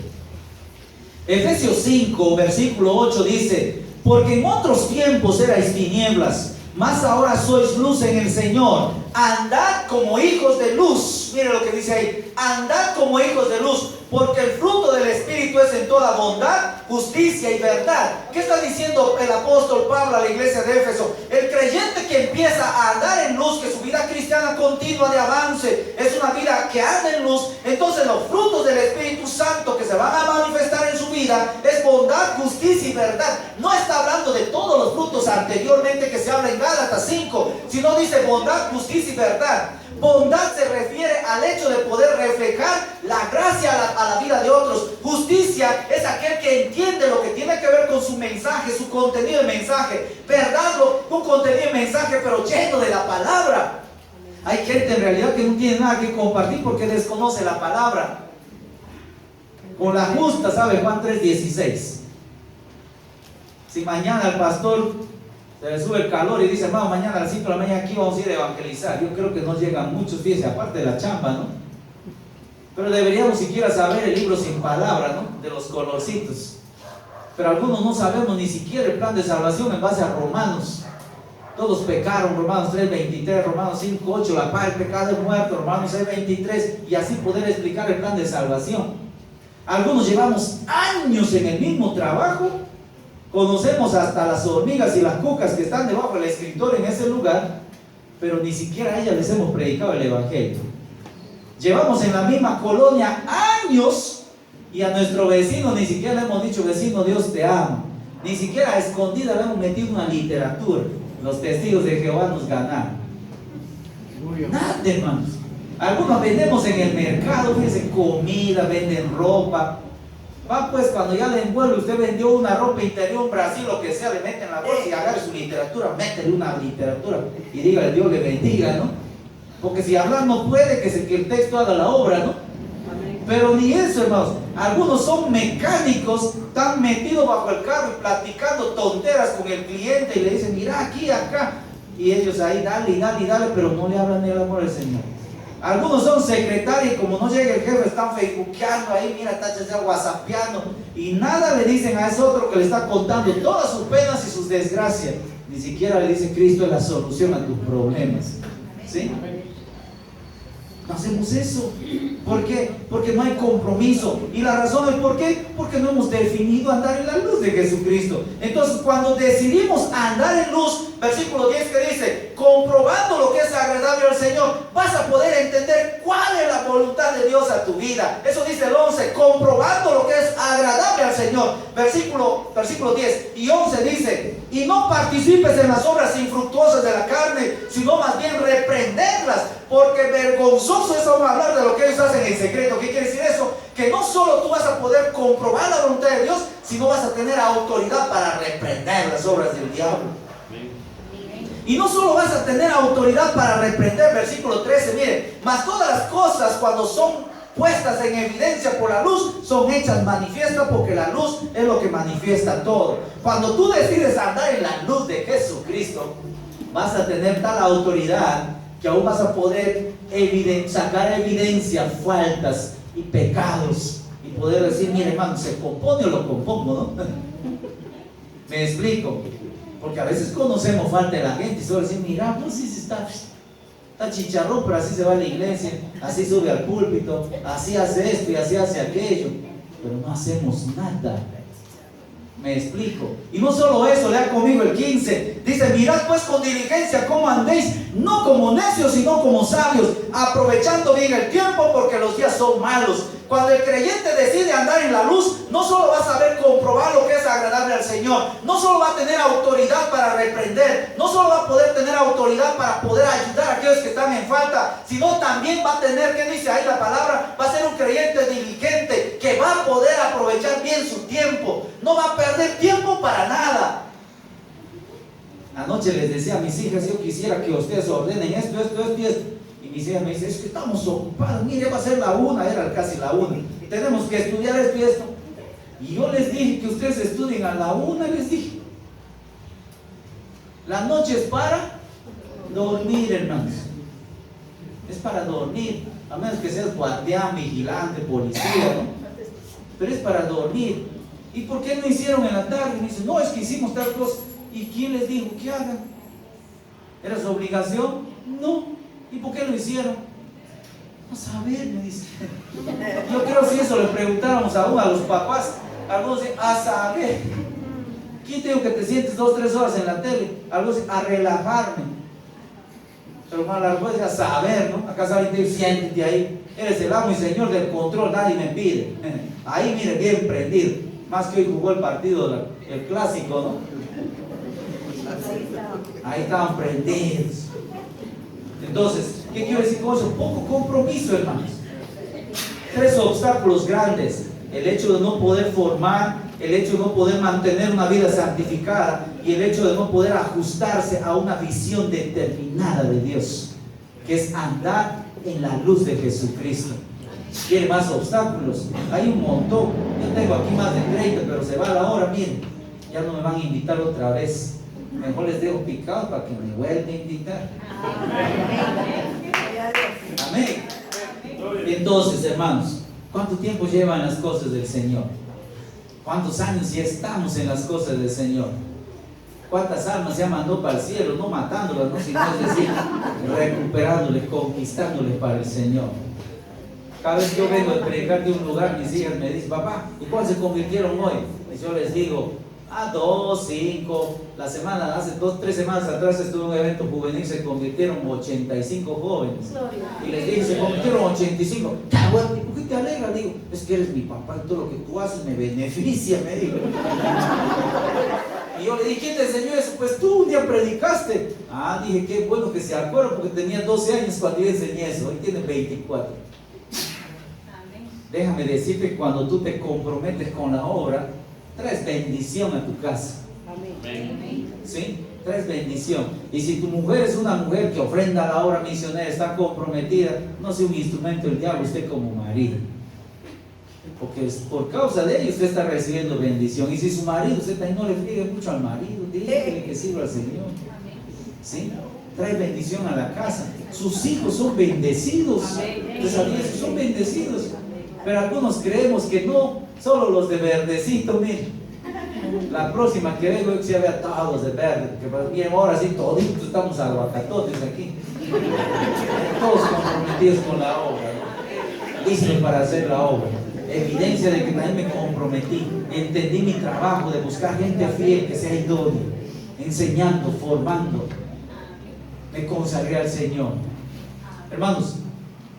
Speaker 3: Efesios 5, versículo 8 dice, porque en otros tiempos erais tinieblas, mas ahora sois luz en el Señor. Andad como hijos de luz. Mire lo que dice ahí. Andad como hijos de luz, porque el fruto del Espíritu es en toda bondad, justicia y verdad. ¿Qué está diciendo el apóstol Pablo a la iglesia de Éfeso? El creyente que empieza a andar en luz, que su vida cristiana continua de avance es una vida que anda en luz, entonces los frutos del Espíritu Santo que se van a manifestar en su vida es bondad, justicia y verdad. No está hablando de todos los frutos anteriormente que se habla en Gálatas 5, sino dice bondad, justicia y verdad. Bondad se refiere al hecho de poder reflejar la gracia a la vida de otros. Justicia es aquel que entiende lo que tiene que ver con su mensaje, su contenido de mensaje. Verdad, un contenido de mensaje pero lleno de la palabra. Hay gente en realidad que no tiene nada que compartir porque desconoce la palabra. Con la justa, ¿sabe? Juan 3:16. Si mañana el pastor se le sube el calor y dice, hermano, mañana a las 5 de la mañana aquí vamos a ir a evangelizar, yo creo que no llegan muchos, fíjense, aparte de la chamba, ¿no? Pero deberíamos siquiera saber el libro sin palabra, ¿no? De los colorcitos. Pero algunos no sabemos ni siquiera el plan de salvación en base a Romanos. Todos pecaron, Romanos 3:23, Romanos 5:8, la paz del pecado es muerto, Romanos 6:23, y así poder explicar el plan de salvación. Algunos llevamos años en el mismo trabajo. Conocemos hasta las hormigas y las cucas que están debajo del escritorio en ese lugar, pero ni siquiera a ellas les hemos predicado el evangelio. Llevamos en la misma colonia años y a nuestro vecino ni siquiera le hemos dicho, vecino, Dios te ama. Ni siquiera a escondida le hemos metido una literatura. Los testigos de Jehová nos ganaron. Nada, hermanos. Algunos vendemos en el mercado, fíjense, comida, venden ropa. Va pues, cuando ya le envuelve, usted vendió una ropa interior, un Brasil, lo que sea, le mete en la bolsa y agarre su literatura, métele una literatura y dígale Dios le bendiga, ¿no? Porque si hablar no puede, que el texto haga la obra, ¿no? Pero ni eso, hermanos. Algunos son mecánicos, están metidos bajo el carro y platicando tonteras con el cliente y le dicen, mira aquí, acá. Y ellos ahí, dale y dale y dale, pero no le hablan ni el amor del Señor. Algunos son secretarios y como no llega el jefe, están facebookeando ahí, mira, está ya whatsappeando. Y nada le dicen a ese otro que le está contando todas sus penas y sus desgracias. Ni siquiera le dice Cristo es la solución a tus problemas. ¿Sí? No hacemos eso. ¿Por qué? Porque no hay compromiso. Y la razón es ¿por qué? Porque no hemos definido andar en la luz de Jesucristo. Entonces, cuando decidimos andar en luz, versículo 10 que dice, comprobando lo que es agradable al Señor, vas a poder entender cuál es la voluntad de Dios a tu vida. Eso dice el 11, comprobando lo que es agradable al Señor. Versículo 10 y 11 dice, y no participes en las obras infructuosas de la carne, sino más bien reprenderlas, porque vergonzoso es vamos a hablar de lo que ellos hacen en secreto. ¿Qué quiere decir eso? Que no solo tú vas a poder comprobar la voluntad de Dios, sino vas a tener autoridad para reprender las obras del diablo. Y no solo vas a tener autoridad para reprender, versículo 13, miren, mas todas las cosas cuando son puestas en evidencia por la luz, son hechas manifiestas porque la luz es lo que manifiesta todo. Cuando tú decides andar en la luz de Jesucristo, vas a tener tal autoridad que aún vas a poder sacar evidencia, faltas y pecados y poder decir, mire hermano, ¿se compone o lo compongo? ¿No? Me explico, porque a veces conocemos falta de la gente y solo decimos, mira, pues sí está chicharrón, pero así se va a la iglesia, así sube al púlpito, así hace esto y así hace aquello, pero no hacemos nada. Me explico. Y no solo eso, lea conmigo el 15. Dice, mirad pues con diligencia cómo andéis, no como necios, sino como sabios, aprovechando bien el tiempo, porque los días son malos. Cuando el creyente decide andar en la luz, no solo va a saber comprobar lo que es agradable al Señor, no solo va a tener autoridad para reprender, no solo va a poder tener autoridad para poder ayudar a aquellos que están en falta, sino también va a tener, ¿qué dice ahí la palabra? Va a ser un creyente diligente, que va a poder aprovechar bien su tiempo, no va a perder tiempo para nada. Anoche les decía a mis hijas, yo quisiera que ustedes ordenen esto. Y mis hijas me dicen, es que estamos ocupados, mire, va a ser la 1, era casi la 1. Tenemos que estudiar esto y esto. Y yo les dije que ustedes estudien a la 1, les dije. La noche es para dormir, hermanos. Es para dormir, a menos que seas guardián, vigilante, policía, ¿no? Pero es para dormir. ¿Y por qué no hicieron en la tarde? Me dicen, no, es que hicimos tal cosa. ¿Y quién les dijo que hagan? ¿Era su obligación? No. ¿Y por qué lo hicieron? A saber, me dice. Yo creo que si eso le preguntáramos a los papás, algunos dicen, a saber. ¿Quién te dijo que te sientes 2 o 3 horas en la tele? Algunos dicen, a relajarme. Pero hermano, la respuesta es a saber, ¿no? Acá saben, te dice, siéntete ahí. Eres el amo y señor del control, nadie me pide. Ahí, mire, bien prendido. Más que hoy jugó el partido, el clásico, ¿no? Ahí estaban prendidos. Entonces, ¿qué quiero decir con eso? Poco compromiso, hermanos. 3 obstáculos grandes: el hecho de no poder formar, el hecho de no poder mantener una vida santificada y el hecho de no poder ajustarse a una visión determinada de Dios, que es andar en la luz de Jesucristo. ¿Quiere más obstáculos? Hay un montón. Yo tengo aquí más de 30, pero se va la hora, miren, ya no me van a invitar otra vez. Mejor les dejo picado para que me vuelvan a invitar. Amén. Entonces, hermanos, ¿cuánto tiempo llevan las cosas del Señor? ¿Cuántos años ya estamos en las cosas del Señor? ¿Cuántas almas ya mandó para el cielo? No matándolas, no, sino es decir, recuperándoles, conquistándoles para el Señor. Cada vez que yo vengo a predicar de un lugar, mis hijas me dicen, papá, ¿y cuántos se convirtieron hoy? Y yo les digo, 2, 5. La semana, hace 2, 3 semanas atrás estuve en un evento juvenil, se convirtieron 85 jóvenes. Y les dije, se convirtieron 85. Bueno, ¿por qué te alegra? Digo, es que eres mi papá y todo lo que tú haces me beneficia, me digo. Y yo le dije, ¿quién te enseñó eso? Pues tú un día predicaste. Ah, dije, qué bueno que se acuerda, porque tenía 12 años cuando yo enseñé eso. Hoy tiene 24. Déjame decirte que cuando tú te comprometes con la obra, traes bendición a tu casa. ¿Sí? Traes bendición. Y si tu mujer es una mujer que ofrenda a la obra misionera, está comprometida, no sea un instrumento del diablo usted como marido. Porque por causa de ello usted está recibiendo bendición. Y si su marido, usted también no le friegue mucho al marido, dígale que sirva al Señor. ¿Sí? Trae bendición a la casa. Sus hijos son bendecidos. ¿Usted sabía eso? Son bendecidos. Pero algunos creemos que no, solo los de verdecito, miren. La próxima que vengo, yo que ya vea todos de verde, porque bien, ahora sí, toditos estamos aguacatotes aquí. Todos comprometidos con la obra, ¿no? Listos para hacer la obra. Evidencia de que también me comprometí. Entendí mi trabajo de buscar gente fiel que sea idónea, enseñando, formando. Me consagré al Señor. Hermanos,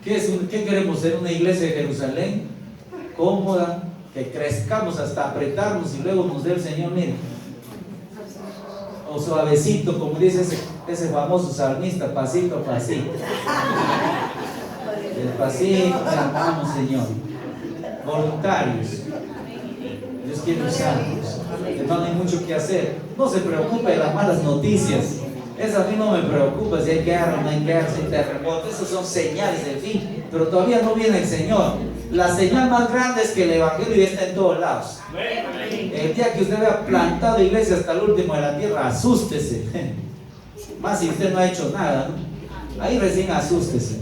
Speaker 3: ¿qué queremos ser? ¿Una iglesia de Jerusalén cómoda? Que crezcamos hasta apretarnos y luego nos dé el Señor, miren, o suavecito, como dice ese famoso salmista, pasito a pasito. Despacito cantamos, Señor. Voluntarios. Dios quiere usarnos. Hermano, hay mucho que hacer. No se preocupe de las malas noticias. Eso a mí no me preocupa, si hay guerra, no hay guerra, si hay terremoto. Esas son señales del fin. Pero todavía no viene el Señor. La señal más grande es que el Evangelio ya está en todos lados. El día que usted vea plantado iglesia hasta el último de la tierra, asústese. Más si usted no ha hecho nada, ¿no? Ahí recién asústese.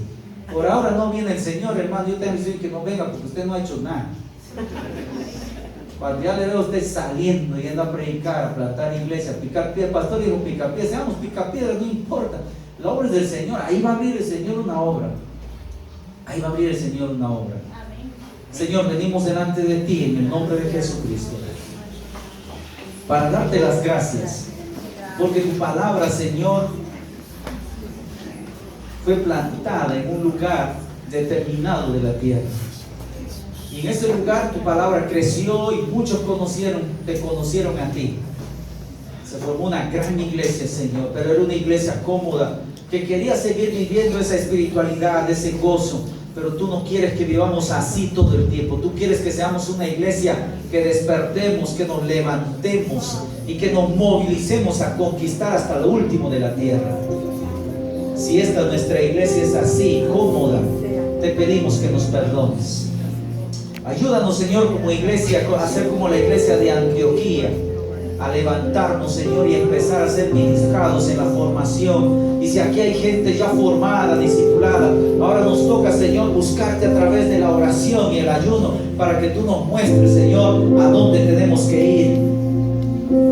Speaker 3: Por ahora no viene el Señor, hermano. Yo tengo que decir que no venga porque usted no ha hecho nada. Cuando ya le veo a usted saliendo, yendo a predicar, a plantar iglesia, a picar piedra, el pastor dijo pica piedra, seamos pica piedra, no importa. La obra es del Señor, ahí va a abrir el Señor una obra. Ahí va a abrir el Señor una obra. Señor, venimos delante de ti en el nombre de Jesucristo para darte las gracias, porque tu palabra, Señor, fue plantada en un lugar determinado de la tierra. Y en ese lugar tu palabra creció y muchos te conocieron a ti. Se formó una gran iglesia, Señor, pero era una iglesia cómoda, que quería seguir viviendo esa espiritualidad, ese gozo. Pero tú no quieres que vivamos así todo el tiempo. Tú quieres que seamos una iglesia que despertemos, que nos levantemos y que nos movilicemos a conquistar hasta lo último de la tierra. Si esta nuestra iglesia es así, cómoda, te pedimos que nos perdones. Ayúdanos, Señor, como iglesia, a ser como la iglesia de Antioquía, a levantarnos, Señor, y empezar a ser ministrados en la formación. Y si aquí hay gente ya formada, discipulada, ahora nos toca, Señor, buscarte a través de la oración y el ayuno, para que tú nos muestres, Señor, a dónde tenemos que ir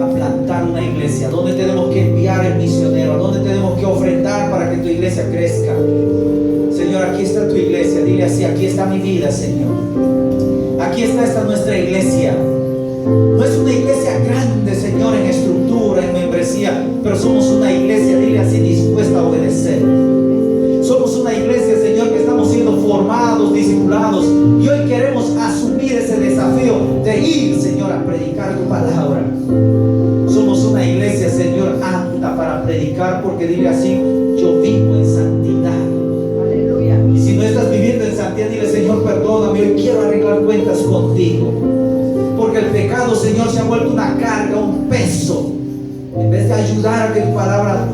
Speaker 3: a plantar una iglesia, a dónde tenemos que enviar el misionero, a dónde tenemos que ofrendar para que tu iglesia crezca. Señor, aquí está tu iglesia. Dile así: aquí está mi vida, Señor. Aquí está esta nuestra iglesia. No es una iglesia grande, Señor, en estructura, en membresía, pero somos una iglesia, dile así, dispuesta a obedecer. Somos una iglesia, Señor, que estamos siendo formados, discipulados, y hoy queremos asumir ese desafío de ir, Señor, a predicar tu palabra. Somos una iglesia, Señor, apta para predicar, porque dile así: yo vivo en santidad. Aleluya. Y si no estás viviendo en santidad, dile: Señor, perdóname, hoy quiero arreglar cuentas contigo. Porque el pecado, Señor, se ha vuelto una carga, un peso. En vez de ayudar a que tu palabra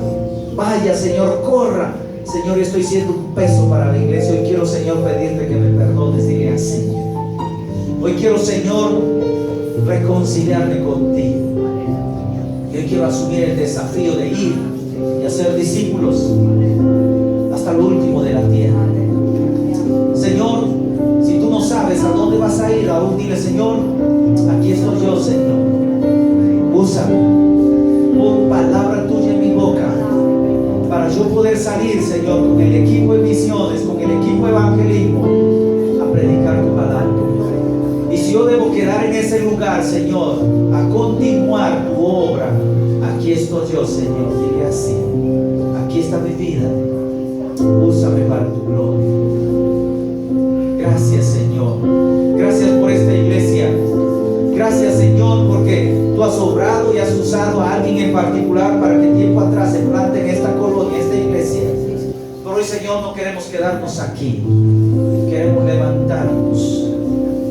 Speaker 3: vaya, Señor, corra. Señor, yo estoy siendo un peso para la iglesia. Hoy quiero, Señor, pedirte que me perdones. Dile así: hoy quiero, Señor, reconciliarme contigo. Y hoy quiero asumir el desafío de ir y hacer discípulos hasta lo último de la tierra. Señor, si tú no sabes a dónde vas a ir aún, dile: Señor, aquí estoy yo, Señor. Úsame. Pon palabra tuya en mi boca para yo poder salir, Señor, con el equipo de misiones, con el equipo de evangelismo, a predicar tu palabra. Y si yo debo quedar en ese lugar, Señor, a continuar tu obra, aquí estoy yo, Señor. Dile así: aquí está mi vida. Úsame para tu gloria. Gracias, Señor. Gracias por esta iglesia. Gracias, Señor, porque tú has obrado y has usado a en particular para que tiempo atrás se plante en esta colonia, esta iglesia. Pero hoy, Señor, no queremos quedarnos aquí. Queremos levantarnos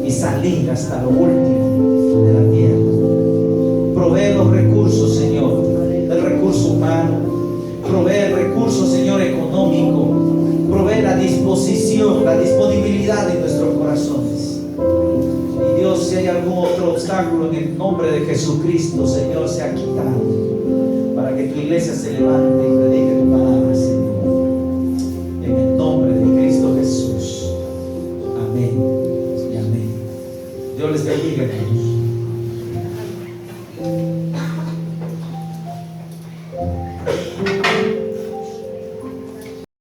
Speaker 3: y salir hasta lo último de la tierra. Provee los recursos, Señor, el recurso humano. Provee el recurso, Señor, económico. Provee la disposición, la disponibilidad de nuestros corazones. Y Dios, si hay algún otro obstáculo, en el nombre de Jesucristo, Señor, sea quitado, para que tu iglesia se levante y predique tu palabra.